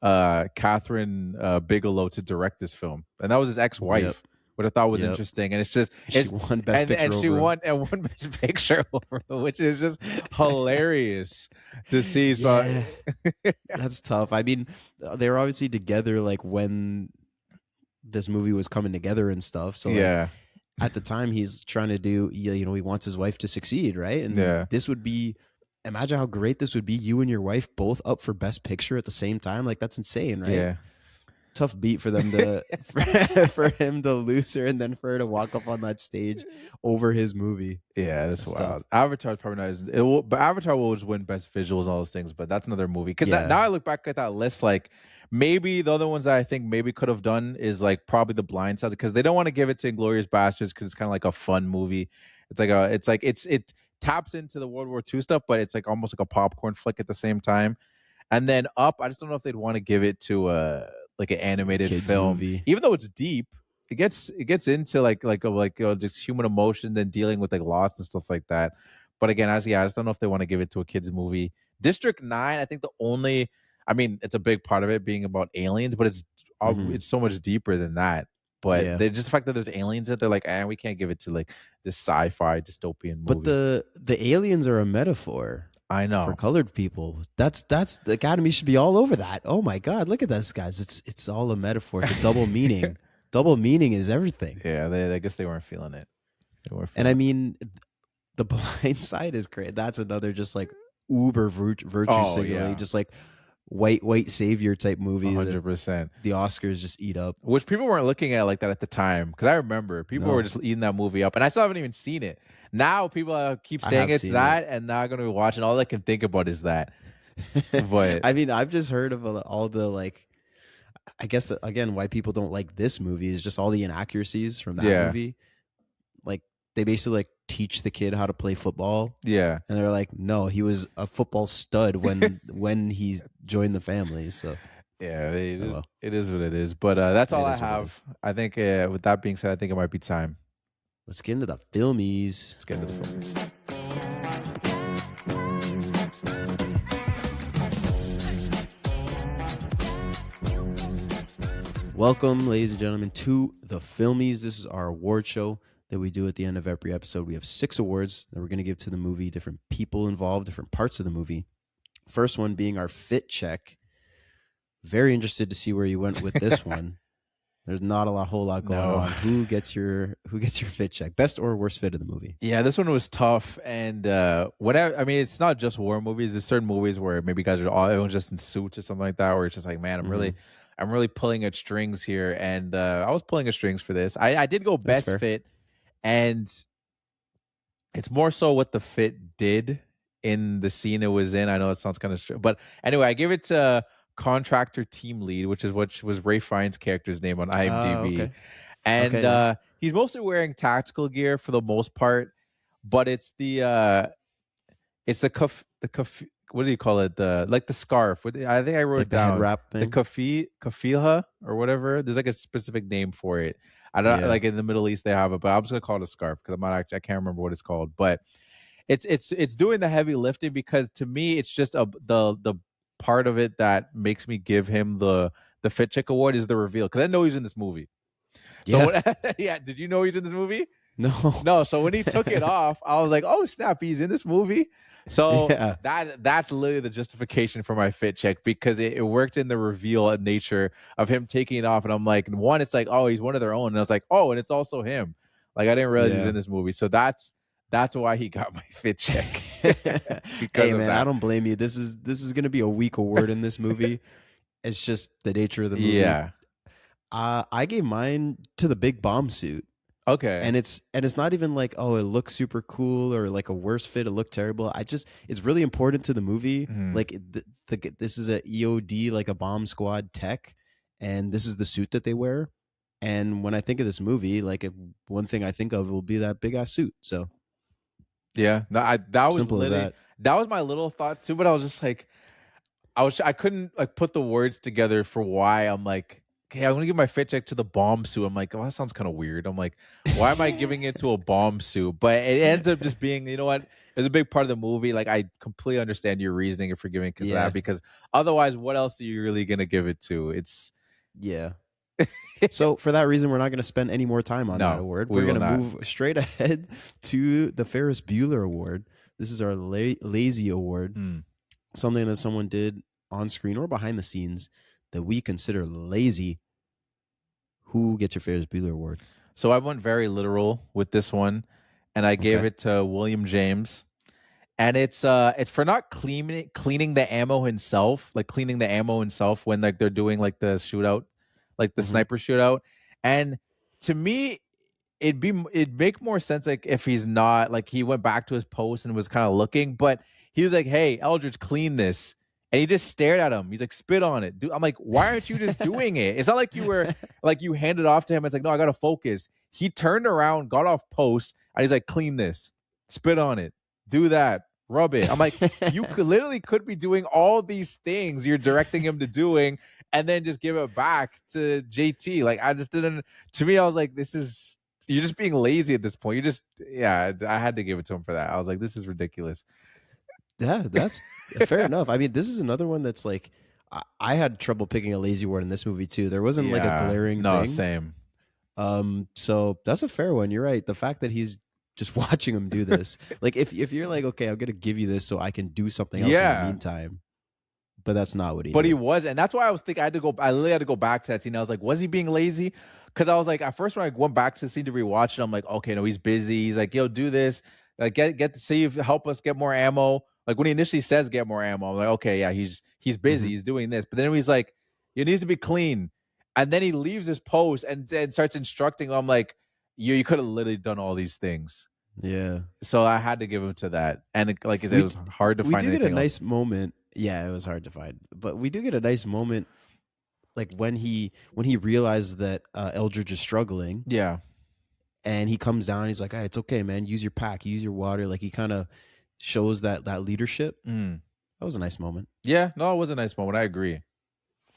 Kathryn Bigelow to direct this film, and that was his ex-wife. Yep. Which I thought was interesting, and she won Best Picture, and she won Best Picture over, which is just hilarious to see. Yeah. That's tough. I mean, they were obviously together like when this movie was coming together and stuff. So yeah, like, at the time he's trying to do, he wants his wife to succeed, right? And this would be, imagine how great this would be. You and your wife both up for Best Picture at the same time. Like, that's insane, right? Yeah. Tough beat for them to for him to lose her and then for her to walk up on that stage over his movie. Yeah, that's wild. Avatar's probably not but Avatar will always win Best Visuals and all those things, but that's another movie. Because now I look back at that list, like maybe the other ones that I think maybe could have done is like probably The Blind Side, because they don't want to give it to Inglourious Basterds because it's kind of like a fun movie. It taps into the World War II stuff, but it's like almost like a popcorn flick at the same time. And then Up, I just don't know if they'd want to give it to like an animated kids film movie. Even though it's deep. It gets into like just human emotion and dealing with like loss and stuff like that. But again, I just don't know if they want to give it to a kids movie. District 9, I think it's a big part of it being about aliens, but it's so much deeper than that. But just the fact that there's aliens that they're like, we can't give it to like this sci-fi dystopian movie. But the aliens are a metaphor. I know, for colored people. That's the Academy should be all over that. Oh my God, look at this, guys. It's all a metaphor. It's a double meaning. Double meaning is everything. Yeah, I guess they weren't feeling it. And I mean, The Blind Side is great. That's another just like uber virtue signaling, just like white savior type movie. 100%. The Oscars just eat up, which people weren't looking at like that at the time. Because I remember people were just eating that movie up, and I still haven't even seen it. Now people keep saying it's that, and now I'm going to be watching. All I can think about is that. But I mean, I've just heard of all the like, I guess again, why people don't like this movie is just all the inaccuracies from that movie. Like they basically like teach the kid how to play football. Yeah, and they're like, no, he was a football stud when he joined the family. So yeah, it is what it is. But that's all I have. I think with that being said, I think it might be time. Let's get into the filmies. Let's get into the filmies. Welcome, ladies and gentlemen, to the Filmies. This is our award show that we do at the end of every episode. We have 6 awards that we're going to give to the movie, different people involved, different parts of the movie. First one being our fit check. Very interested to see where you went with this one. There's not a whole lot going on. Who gets your fit check? Best or worst fit of the movie? Yeah, this one was tough. And it's not just war movies. There's certain movies where maybe guys everyone's just in suits or something like that, where it's just like, man, I'm really pulling at strings here. And I was pulling at strings for this. I did go best fit, and it's more so what the fit did in the scene it was in. I know it sounds kind of strange, but anyway, I give it to contractor team lead, which was Ray Fiennes' character's name on IMDb. And he's mostly wearing tactical gear for the most part, but it's the It's the what do you call it? The scarf. I think I wrote Like it the head down. wrap The thing. kafilha or whatever. There's like a specific name for it. I don't Yeah. like in the Middle East they have it, but I'm just gonna call it a scarf because I'm not actually I can't remember what it's called. But it's doing the heavy lifting because to me it's just the part of it that makes me give him the Fit Chick award is the reveal because I know he's in this movie. So Yeah. what, yeah, did you know he's in this movie? No. No, so when he took it off, I was like, "Oh snap, he's in this movie." So Yeah. that's literally the justification for my fit check because it worked in the reveal and nature of him taking it off, and I'm like, one, it's like, oh, he's one of their own, and I was like, oh, and it's also him. Like I didn't realize he's Yeah. in this movie, so that's why he got my fit check because Hey of man, I that. don't blame you. This is gonna be a weak award in this movie. It's just the nature of the movie. Yeah. I gave mine to the big bomb suit. Okay. And it's not even like, oh, it looks super cool or like a worse fit, it looked terrible. It's really important to the movie. Mhm. Like this is a EOD, like a bomb squad tech, and this is the suit that they wear. And when I think of this movie, like one thing I think of will be that big ass suit. So Yeah. No, that was simple as literally that. that was my little thought too, but I was just like, I couldn't like put the words together for why I'm like, okay, I'm gonna give my fit check to the bomb suit. I'm like, oh, that sounds kind of weird. I'm like, why am I giving it to a bomb suit? But it ends up just being, you know what? It's a big part of the movie. Like I completely understand your reasoning for giving it because of Yeah, that. Because otherwise, what else are you really gonna give it to? It's yeah. So for that reason, we're not going to spend any more time on that no, award. we We're will going to not. move straight ahead to the Ferris Bueller Award. This is our lazy award, Mm. something that someone did on screen or behind the scenes that we consider lazy. Who gets your Ferris Bueller Award? So I went very literal with this one, and I gave Okay. it to William James. And it's for not cleaning the ammo himself, like cleaning the ammo himself when like they're doing like the shootout, like the Mhm. sniper shootout. And to me, it'd make more sense like if he's not like he went back to his post and was kind of looking, but he was like, "Hey, Eldridge, clean this," and he just stared at him. He's like, "Spit on it." Dude, I'm like, "Why aren't you just doing it?" It's not like you were like you handed off to him. It's like, "No, I gotta focus." He turned around, got off post, and he's like, "Clean this, spit on it, do that." Rub it. I'm like, you could be doing all these things you're directing him to doing, and then just give it back to JT. Like I just didn't. To me, I was like, this is you're just being lazy at this point. You just yeah. I had to give it to him for that. I was like, this is ridiculous. Yeah, that's fair enough. I mean, this is another one that's like, I had trouble picking a lazy word in this movie too. There wasn't like a Yeah. glaring No, thing. same. So that's a fair one. You're right. The fact that he's just watching him do this, like if you're like, okay, I'm gonna give you this so I can do something else in Yeah. the meantime, but that's not what he But did. he was, and that's why I was thinking I literally had to go back to that scene. I was like, was he being lazy? Because I was like, at first when I went back to the scene to rewatch it, I'm like, okay, no, he's busy. He's like, yo, do this. Like get save, help us get more ammo. Like when he initially says get more ammo, I'm like, okay, yeah, he's busy, Mhm. he's doing this. But then he's like, it needs to be clean. And then he leaves his post and then starts instructing. I'm like, you could have literally done all these things. Yeah. So I had to give him to that. And like I said, We it was hard to we find do get a anything else. nice moment. Yeah, it was hard to find, but we do get a nice moment, like when he realizes that Eldridge is struggling, Yeah. and he comes down. He's like, "Hey, it's okay, man. Use your pack. Use your water." Like he kind of shows that leadership. Mm. That was a nice moment. Yeah, no, it was a nice moment. I agree.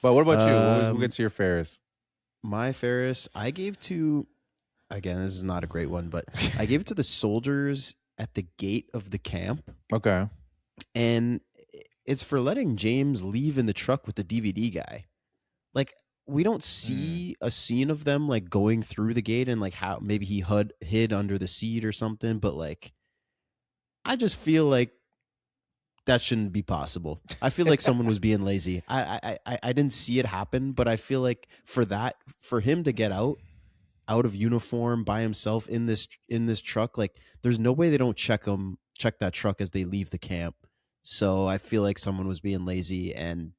But what about you? Who gets your Ferris? My Ferris, I gave to, again, this is not a great one, but I gave it to the soldiers at the gate of the camp. Okay. And it's for letting James leave in the truck with the DVD guy. Like, we don't see a scene of them like going through the gate and like how maybe he hid under the seat or something, but like, I just feel like that shouldn't be possible. I feel like someone was being lazy. I didn't see it happen, but I feel like for him to get out of uniform by himself in this truck, like there's no way they don't check that truck as they leave the camp. So I feel like someone was being lazy, and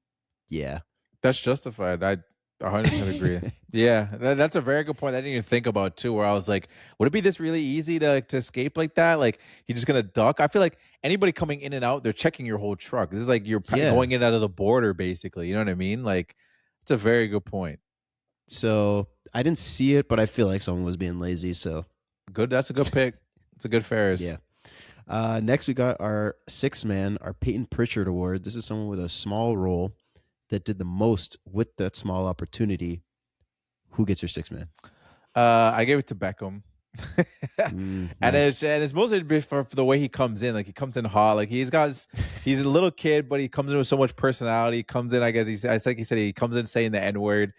yeah. That's justified. I 100% agree. Yeah, that's a very good point. I didn't even think about too. Where I was like, would it be this really easy to escape like that? Like he's just gonna duck? I feel like anybody coming in and out, they're checking your whole truck. This is like you're Yeah. going in and out of the border, basically. You know what I mean? Like it's a very good point. So I didn't see it, but I feel like someone was being lazy. So Good. That's a good pick. It's a good Ferris. yeah. Next, we got our sixth man, our Peyton Pritchard Award. This is someone with a small role that did the most with that small opportunity. Who gets your sixth man? I gave it to Beckham. Nice. And it's mostly for the way he comes in. Like he comes in hot. Like he's a little kid, but he comes in with so much personality. He comes in, I guess I think he said he comes in saying the N word,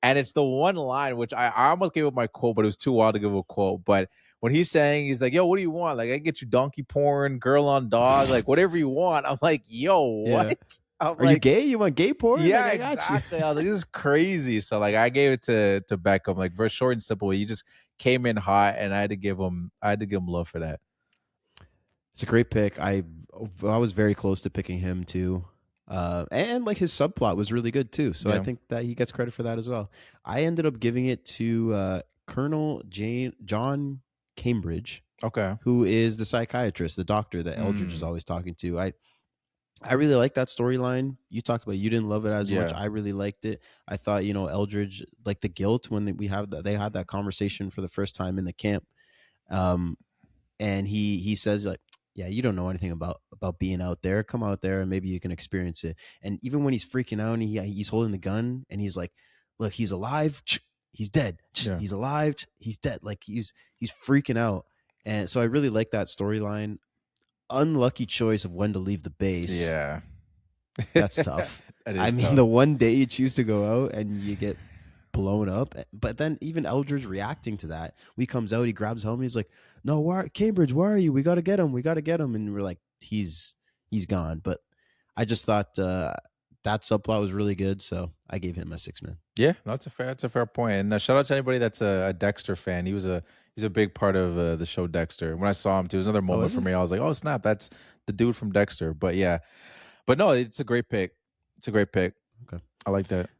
and it's the one line which I almost gave up my quote, but it was too wild to give a quote. But when he's saying, he's like, "Yo, what do you want? Like I can get you donkey porn, girl on dog, like whatever you want." I'm like, "Yo, what?" Yeah. I'm Are you gay? You want gay porn? Yeah, Like, I got exactly. you. I was like, this is crazy. So like I gave it to Beckham, like very short and simple. He just came in hot, and I had to give him love for that. It's a great pick. I was very close to picking him too. And like his subplot was really good too. So I Yeah. think that he gets credit for that as well. I ended up giving it to Colonel John Cambridge, Okay. who is the psychiatrist, the doctor that Eldridge is always talking to. I really like that storyline. You talked about you didn't love it as much. Yeah. I really liked it. I thought, Eldridge, like the guilt when they had that conversation for the first time in the camp. And he says like, yeah, you don't know anything about being out there. Come out there and maybe you can experience it. And even when he's freaking out and he's holding the gun and he's like, look, he's alive, he's dead. Yeah. He's alive, he's dead. Like he's freaking out. And so I really like that storyline. Unlucky choice of when to leave the base. Yeah. That's tough. That is tough. the one day you choose to go out and you get blown up, but then even Eldridge reacting to that. He comes out, he grabs home, he's like, "No, Cambridge, where are you? We got to get him. And we're like, he's gone. But I just thought that subplot was really good, so I gave him a 6-man. Yeah, that's a fair point. And shout out to anybody that's a Dexter fan. He's a big part of the show Dexter. When I saw him too, it was another moment for me. I was like, oh snap, that's the dude from Dexter. But yeah, but no, it's a great pick. It's a great pick. Okay, I like that.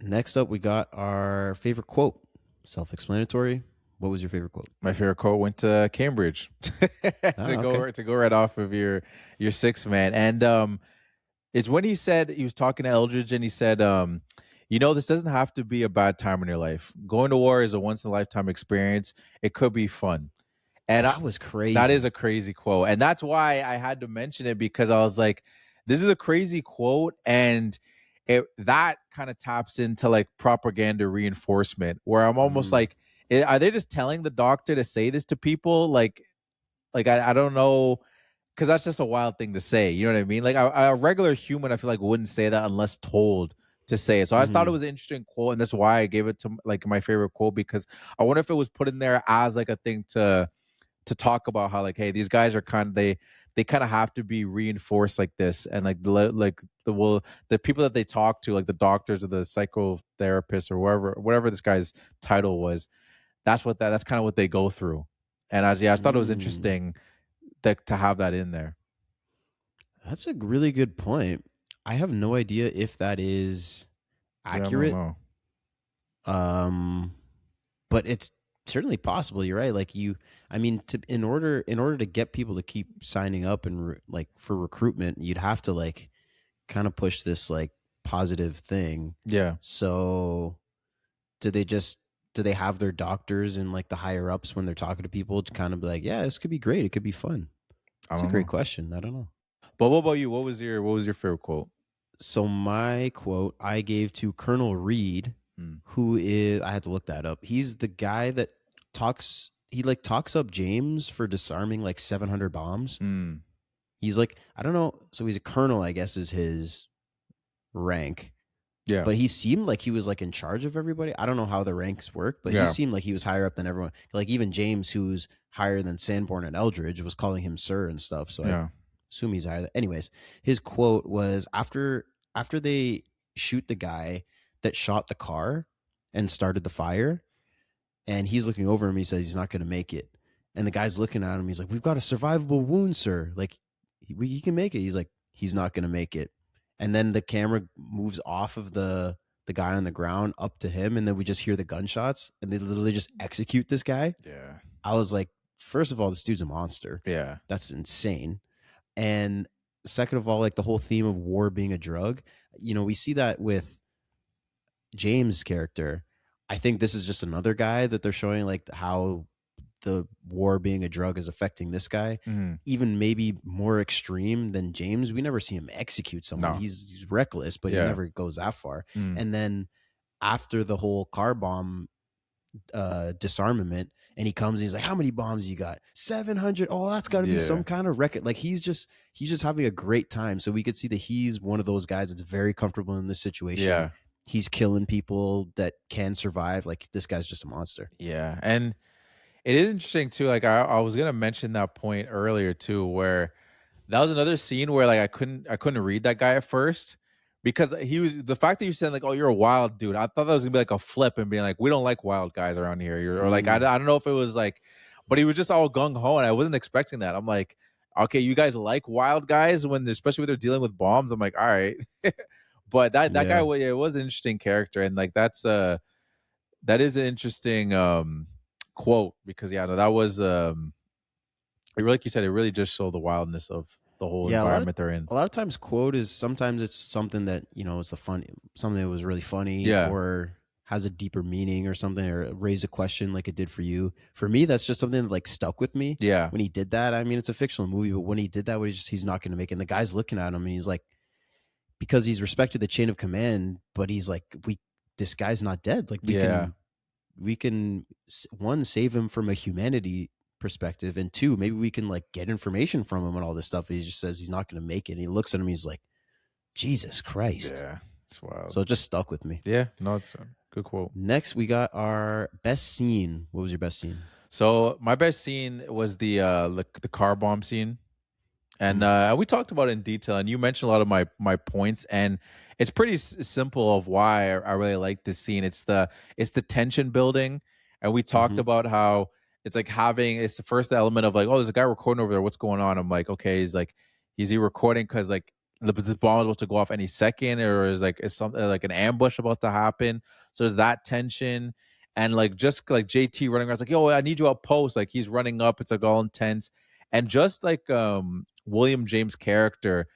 Next up, we got our favorite quote. Self-explanatory. What was your favorite quote? My favorite quote went to Cambridge to go right off of your 6th man. And it's when he said, he was talking to Eldridge and he said, this doesn't have to be a bad time in your life. Going to war is a once in a lifetime experience. It could be fun. And that was crazy. That is a crazy quote. And that's why I had to mention it, because I was like, this is a crazy quote. And that kind of taps into like propaganda reinforcement, where I'm almost like, are they just telling the doctor to say this to people? Like I don't know, because that's just a wild thing to say. You know what I mean? Like a regular human, I feel like wouldn't say that unless told to say it. So I just thought it was an interesting quote, and that's why I gave it to like my favorite quote, because I wonder if it was put in there as like a thing to talk about how like, hey, these guys are they kind of have to be reinforced like this, and like the people that they talk to, like the doctors or the psychotherapists or whatever this guy's title was, that's kind of what they go through. And I just thought it was interesting to have that in there. That's a really good point. I have no idea if that is accurate. But it's certainly possible. You're right. Like in order to get people to keep signing up and like for recruitment, you'd have to like kind of push this like positive thing. Yeah. So do they have their doctors and like the higher ups when they're talking to people to kind of be like, yeah, this could be great. It could be fun. It's a great question. I don't know. But what about you? What was your favorite quote? So my quote I gave to Colonel Reed, who is, I had to look that up. He's the guy that talks up James for disarming like 700 bombs. He's like, I don't know. So he's a colonel, I guess is his rank. Yeah. But he seemed like he was like in charge of everybody. I don't know how the ranks work, but he seemed like he was higher up than everyone. Like even James, who's higher than Sanborn and Eldridge, was calling him sir and stuff. So I assume he's higher. Anyways, his quote was after they shoot the guy that shot the car and started the fire, and he's looking over him, he says he's not going to make it. And the guy's looking at him, he's like, we've got a survivable wound, sir. Like, he can make it. He's like, he's not going to make it. And then the camera moves off of the guy on the ground up to him, and then we just hear the gunshots, and they literally just execute this guy. Yeah. I was like, first of all, this dude's a monster. Yeah. That's insane. And second of all, like the whole theme of war being a drug, we see that with James' character. I think this is just another guy that they're showing like how the war being a drug is affecting this guy, even maybe more extreme than James. We never see him execute someone. No. He's reckless, but he Yeah. never goes that far. Mm. And then after the whole car bomb disarmament, and he comes and he's like, how many bombs you got? 700. Oh, that's got to be some kind of record. Like he's just having a great time. So we could see that he's one of those guys that's very comfortable in this situation. Yeah. He's killing people that can survive. Like this guy's just a monster. Yeah. And it is interesting too. Like I was gonna mention that point earlier too, where that was another scene where like I couldn't read that guy at first, because he was, the fact that you said like, oh, you're a wild dude, I thought that was gonna be like a flip and being like, we don't like wild guys around here, or like I don't know if it was like, but he was just all gung ho, and I wasn't expecting that. I'm like, okay, you guys like wild guys especially when they're dealing with bombs. I'm like, all right. But that guy, it was an interesting character, and like that is an interesting quote, because that was like you said, it really just showed the wildness of the whole environment they're in. A lot of times quote is sometimes it's something that, is something that was really funny, or has a deeper meaning or something, or raised a question like it did for you. For me, that's just something that like stuck with me. Yeah. When he did that, I mean, it's a fictional movie, but when he did that, he's not going to make it. And the guy's looking at him and he's like, because he's respected the chain of command, but he's like, this guy's not dead. Like we can one, save him from a humanity perspective, and two, maybe we can like get information from him and all this stuff. He just says he's not going to make it. And he looks at him, he's like, Jesus Christ. Yeah, it's wild. So it just stuck with me. Yeah, no, it's a good quote. Next, we got our best scene. What was your best scene? So my best scene was the car bomb scene, and we talked about it in detail. And you mentioned a lot of my points, and it's pretty simple of why I really like this scene. It's the tension building, and we talked about how it's like it's the first element of like, oh, there's a guy recording over there. What's going on? I'm like, okay, is he recording because like the bomb is about to go off any second, or is something like an ambush about to happen? So there's that tension, and like just like JT running around, like, yo, I need you up post. Like he's running up. It's like all intense, and just like William James' character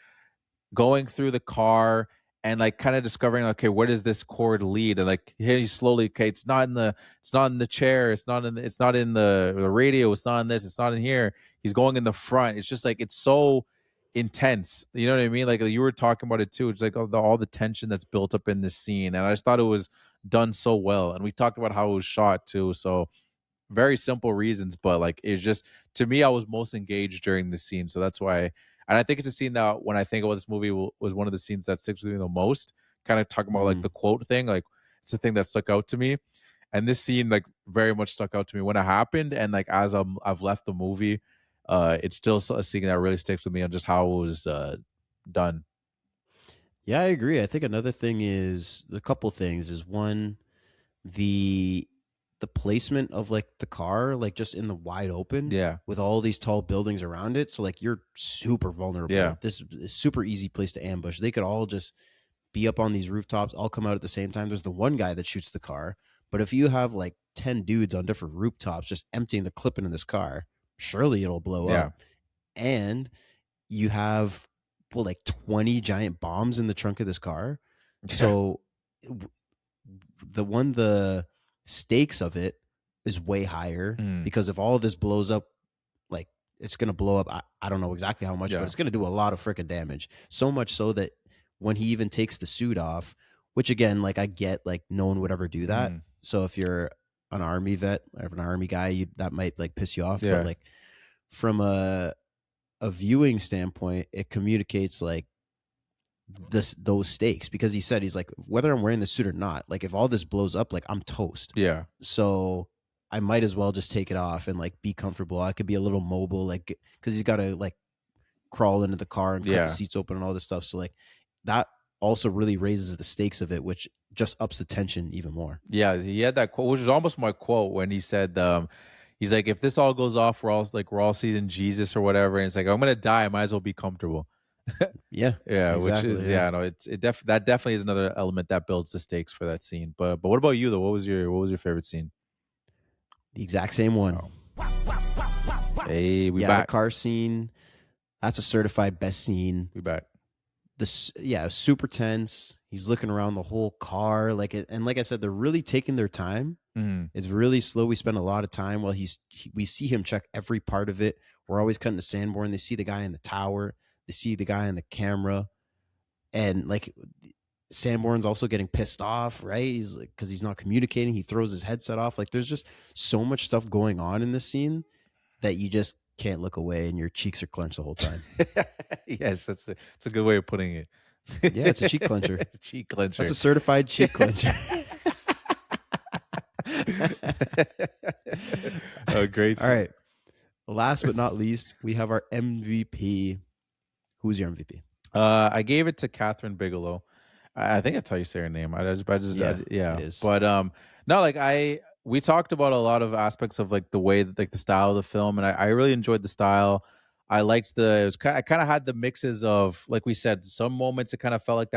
going through the car and like kind of discovering, okay, where does this chord lead? And like he's slowly, okay, it's not in the chair, it's not in the radio, it's not in this, it's not in here. He's going in the front. It's just like, it's so intense. You know what I mean? Like you were talking about it too. It's like all the tension that's built up in this scene. And I just thought it was done so well. And we talked about how it was shot too. So very simple reasons, but like it's just, to me, I was most engaged during this scene. So that's why. And I think it's a scene that when I think about this movie was one of the scenes that sticks with me the most. Kind of talking about like the quote thing, like it's the thing that stuck out to me. And this scene like very much stuck out to me when it happened. And like as I've left the movie, it's still a scene that really sticks with me on just how it was done. Yeah, I agree. I think another thing is a couple things. Is one, the placement of like the car, like just in the wide open, with all these tall buildings around it. So like you're super vulnerable. Yeah. This is a super easy place to ambush. They could all just be up on these rooftops, all come out at the same time. There's the one guy that shoots the car, but if you have like 10 dudes on different rooftops just emptying the clip into this car, surely it'll blow up. And you have like 20 giant bombs in the trunk of this car. So the stakes of it is way higher, because if all of this blows up, like it's going to blow up. I don't know exactly how much, but it's going to do a lot of freaking damage. So much so that when he even takes the suit off, which again, like I get, like no one would ever do that. So if you're an army vet or an army guy, that might like piss you off. But like from a viewing standpoint, it communicates like those stakes, because he said, he's like, whether I'm wearing the suit or not, like if all this blows up, like I'm toast. Yeah. So I might as well just take it off and like be comfortable. I could be a little mobile, like because he's got to like crawl into the car and cut the seats open and all this stuff. So like that also really raises the stakes of it, which just ups the tension even more. Yeah, he had that quote, which was almost my quote, when he said, he's like, if this all goes off, we're all seeing Jesus or whatever. And it's like, I'm gonna die, I might as well be comfortable. Yeah, exactly, which is that definitely is another element that builds the stakes for that scene. But what about you though? What was your favorite scene? The exact same one. Hey, we back. The car scene. That's a certified best scene. We back. Super tense. He's looking around the whole car, like it, and like I said, they're really taking their time. Mm. It's really slow. We spend a lot of time while we see him check every part of it. We're always cutting to Sanborn. They see the guy in the tower. They see the guy on the camera, and like Sanborn's also getting pissed off, right? He's like, because he's not communicating. He throws his headset off. Like there's just so much stuff going on in this scene that you just can't look away, and your cheeks are clenched the whole time. Yes, that's a good way of putting it. Yeah, it's a cheek clencher. Cheek clencher. That's a certified cheek clencher. Oh, great. All right. Last but not least, we have our MVP. Who's your MVP? I gave it to Kathryn Bigelow. I think that's how you say her name. Yeah. it is. But no, like we talked about a lot of aspects of like the way that, like the style of the film, and I really enjoyed the style. I liked I kind of had the mixes of, like we said, some moments it kind of felt like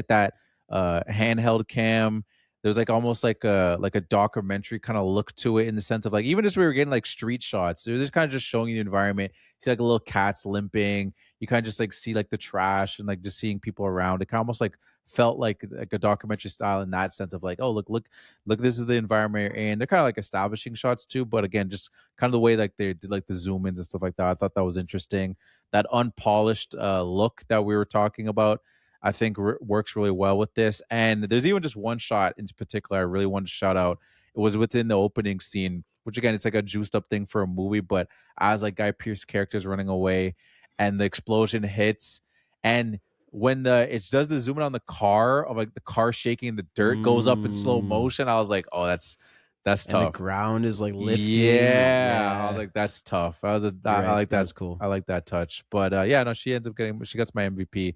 that handheld cam. There's like almost like a documentary kind of look to it, in the sense of like, even as we were getting like street shots, they're just kind of just showing you the environment. You see like a little cat's limping. You kind of just like see like the trash and like just seeing people around. It kind of almost like felt like a documentary style in that sense of like, oh, look, this is the environment, and they're kind of like establishing shots too. But again, just kind of the way like they did like the zoom ins and stuff like that. I thought that was interesting. That unpolished look that we were talking about, I think works really well with this. And there's even just one shot in particular I really wanted to shout out. It was within the opening scene, which again, it's like a juiced up thing for a movie, but as like Guy Pearce's character is running away and the explosion hits, and when it does the zoom in on the car of like the car shaking, the dirt goes up in slow motion, I was like, oh, that's tough. And the ground is like lifting. Yeah. I was like, that's tough. I like that. That was cool. I like that touch. But yeah, no, she gets my MVP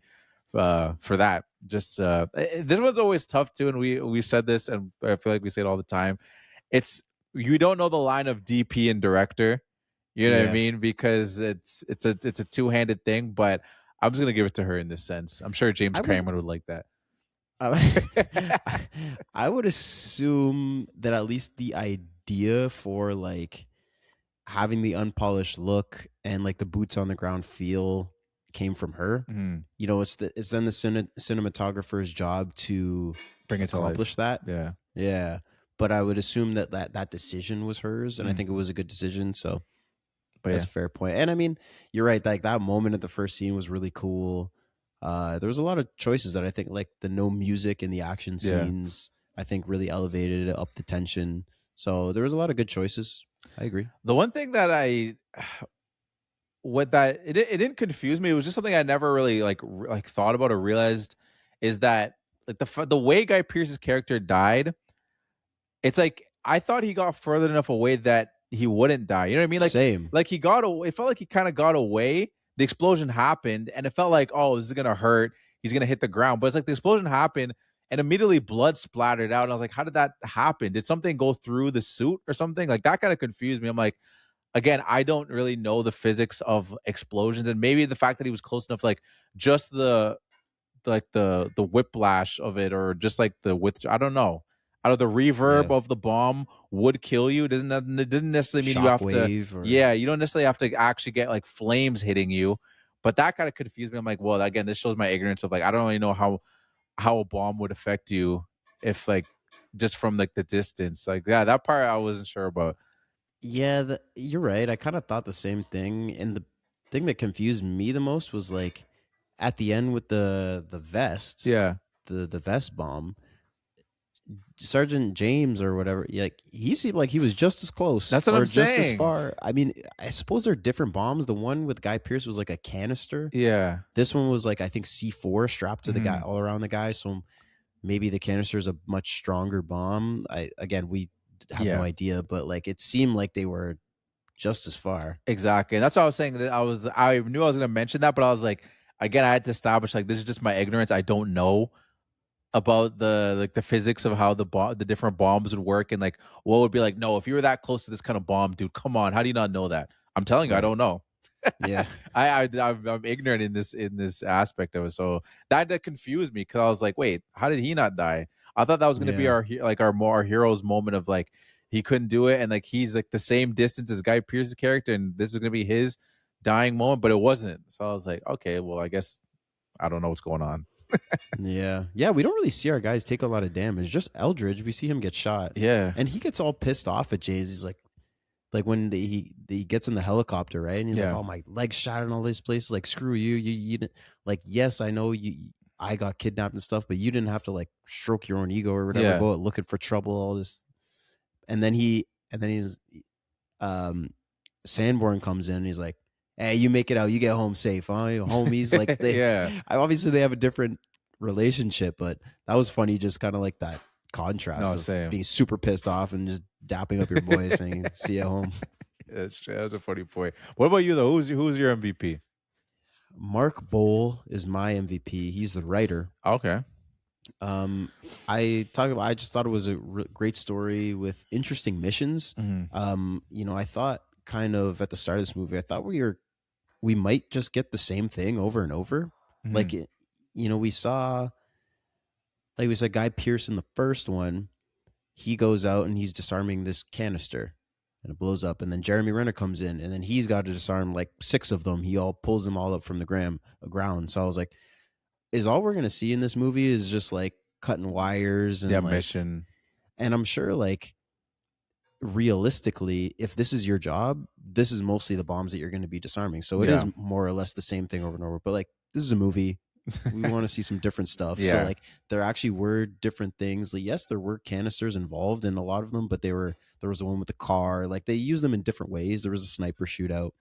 for that. Just this one's always tough too, and we said this, and I feel like we say it all the time. It's, you don't know the line of DP and director, you know what I mean, because it's a two-handed thing. But I'm just gonna give it to her in this sense. I'm sure James Cameron would like that. I would assume that at least the idea for like having the unpolished look and like the boots on the ground feel came from her. Mm-hmm. You know, it's then the cinematographer's job to Bring it to accomplish life. that. Yeah. But I would assume that decision was hers, and I think it was a good decision. So, but that's a fair point. And I mean, you're right. Like that moment at the first scene was really cool. There was a lot of choices that I think, like the no music in the action scenes, I think really elevated up the tension. So there was a lot of good choices. I agree. The one thing that it didn't confuse me. It was just something I never really like thought about or realized, is that like the way Guy Pearce's character died, it's like I thought he got further enough away that he wouldn't die. You know what I mean? Like same. Like he got away. It felt like he kind of got away. The explosion happened, and it felt like, oh, this is gonna hurt. He's gonna hit the ground. But it's like the explosion happened, and immediately blood splattered out. And I was like, how did that happen? Did something go through the suit or something? Like that kind of confused me. I'm like, again, I don't really know the physics of explosions, and maybe the fact that he was close enough, like just the whiplash of it, or just like I don't know. Out of the reverb of the bomb would kill you. It doesn't necessarily mean you have to. You don't necessarily have to actually get like flames hitting you. But that kind of confused me. I'm like, well, again, this shows my ignorance of like, I don't really know how a bomb would affect you if like just from like the distance. Like, yeah, that part I wasn't sure about. Yeah, you're right. I kind of thought the same thing. And the thing that confused me the most was like at the end with the vests. Yeah. The vest bomb. Sergeant James or whatever, like he seemed like he was just as close. That's what I'm just saying. As far. I mean, I suppose they're different bombs. The one with Guy Pearce was like a canister. Yeah. This one was like, I think C4 strapped to the guy, all around the guy. So maybe the canister is a much stronger bomb. We have no idea, but like it seemed like they were just as far. Exactly. And that's what I was saying. That I knew I was going to mention that, but I was like, again, I had to establish like this is just my ignorance. I don't know about the physics of how the different bombs would work, and like what would be like, no, if you were that close to this kind of bomb, dude, come on, how do you not know that? I'm telling you, I don't know. Yeah. I'm ignorant in this aspect of it, so that confused me, because I was like, wait, how did he not die? I thought that was going to be our hero's moment of like he couldn't do it, and like he's like the same distance as Guy Pearce's character, and this is going to be his dying moment, but it wasn't. So I was like, okay, well, I guess I don't know what's going on. Yeah. Yeah, we don't really see our guys take a lot of damage. Just Eldridge, we see him get shot. Yeah. And he gets all pissed off at Jays. He's like when he gets in the helicopter, right? And he's like, Yeah. "Oh, my legs shot in all these places. Like, screw you. You didn't, like, yes, I know I got kidnapped and stuff, but you didn't have to like stroke your own ego or whatever. Yeah. Go out looking for trouble, all this." And then he's Sanborn comes in and he's like, "Hey, you make it out, you get home safe, huh? You homies." Like Yeah. obviously they have a different relationship, but that was funny, just kind of like that contrast No, of same. being super pissed off and just dapping up your boy saying, "See you at home." That's true. That's a funny point. What about you though? Who's your MVP? Mark Bowl is my MVP. He's the writer. Okay. I just thought it was a great story with interesting missions. Mhm. I thought kind of at the start of this movie, I thought we might just get the same thing over and over. Mhm. Like, we saw Guy Pearce in the first one. He goes out and he's disarming this canister and it blows up. And then Jeremy Renner comes in and then he's got to disarm like 6 of them. He pulls them all up from the ground. So I was like, is all we're going to see in this movie is just like cutting wires and mission. And I'm sure like realistically, if this is your job, this is mostly the bombs that you're going to be disarming. So it is more or less the same thing over and over. But like, this is a movie. We want to see some different stuff. Yeah. So like there actually were different things. Like, yes, there were canisters involved in a lot of them, but there was the one with the car. Like they used them in different ways. There was a sniper shootout.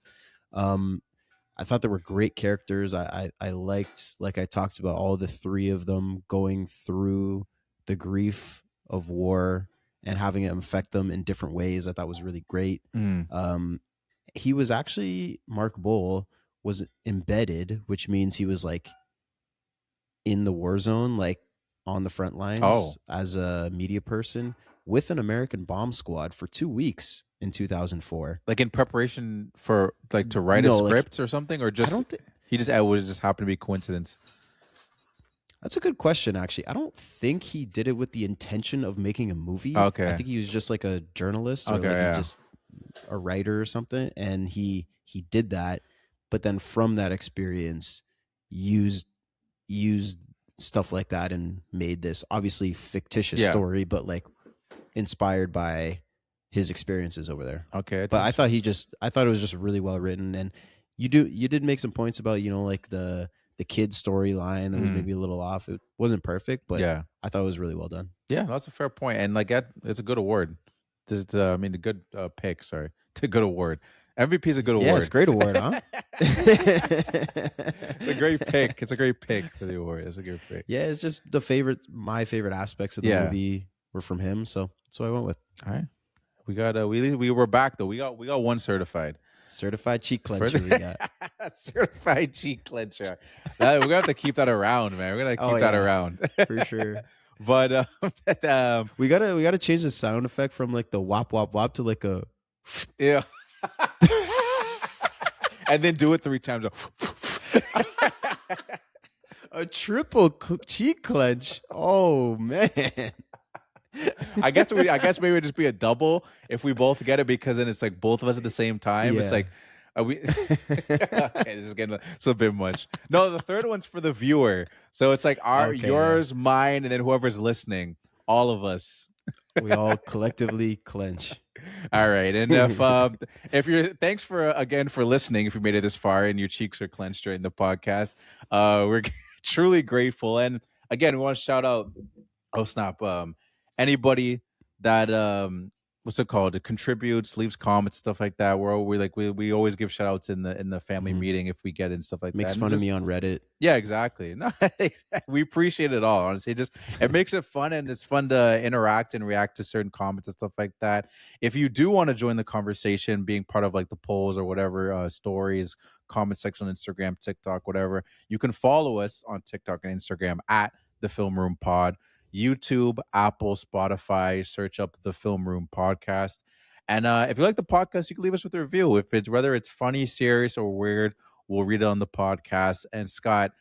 I thought there were great characters. I liked, like I talked about, all the 3 of them going through the grief of war and having it affect them in different ways. I thought was really great. He was actually, Mark Bowl was embedded, which means he was like in the war zone, like on the front lines as a media person with an American bomb squad for 2 weeks in 2004. Like in preparation for like to write a script or something, or just it would just happen to be coincidence. That's a good question, actually. I don't think he did it with the intention of making a movie. Okay. I think he was just like a journalist or just a writer or something, and he did that, but then from that experience used stuff like that and made this obviously fictitious story, but like inspired by his experiences over there. Okay. But I thought it was just really well written, and you did make some points about, like the kid storyline that was maybe a little off. It wasn't perfect, but I thought it was really well done. Yeah, that's a fair point. And like it's a good award. It's a good pick, sorry. It's a good award. MVP is a good award. Yeah, it's a great award, huh? It's a great pick. It's a great pick for the award. It's a good pick. Yeah, it's just my favorite aspects of the movie were from him, so that's what I went with. All right. We got we were back though. We got one certified. Certified cheek clencher we got. Certified cheek clencher. We're gonna have to keep that around, man. We're gonna keep that around. For sure. But we gotta change the sound effect from like the wop wop wop to like a yeah. And then do it 3 times. A triple cheek clench. Oh man. I guess maybe it'd just be a double if we both get it, because then it's like both of us at the same time. Yeah. It's like, are we? Okay, this is getting a bit much. No, the third one's for the viewer, so it's like yours, mine, and then whoever's listening, all of us. We all collectively clench. All right, and if you're, thanks for listening. If you made it this far and your cheeks are clenched during the podcast, we're truly grateful. And again, we want to shout out. Oh snap! Anybody that what's it called? It contributes, leaves comments, stuff like that. We always give shout outs in the family meeting if we get it and stuff like Makes that. Makes fun of me on Reddit. Yeah, exactly. No, we appreciate it all. Honestly, it makes it fun, and it's fun to interact and react to certain comments and stuff like that. If you do want to join the conversation, being part of like the polls or whatever, stories, comment section on Instagram, TikTok, whatever, you can follow us on TikTok and Instagram at the Film Room Pod. YouTube, Apple, Spotify, search up the Film Room Podcast. And if you like the podcast, you can leave us with a review. Whether it's funny, serious, or weird, we'll read it on the podcast. And Scott,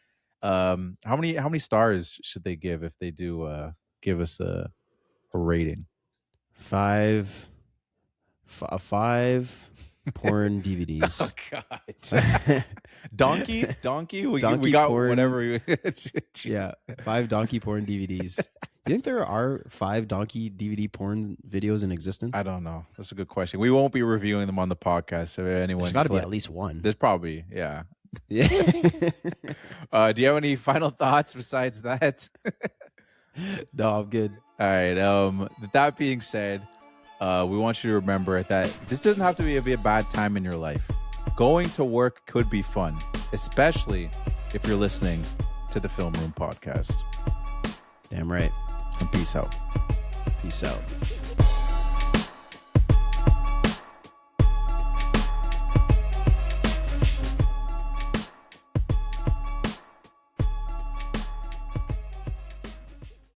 how many stars should they give if they do give us a rating? 5. 5. porn DVDs. God. Donkey. We Donkey got porn. whatever. Yeah, 5 donkey porn DVDs. You think there are 5 donkey DVD porn videos in existence? I don't know. That's a good question. We won't be reviewing them on the podcast. So anyone, There's got to be at least one. There's probably, yeah. Yeah. Do you have any final thoughts besides that? No, I'm good. All right. That being said, we want you to remember that this doesn't have to be a bad time in your life. Going to work could be fun, especially if you're listening to the Film Room podcast. Damn right. And peace out. Peace out.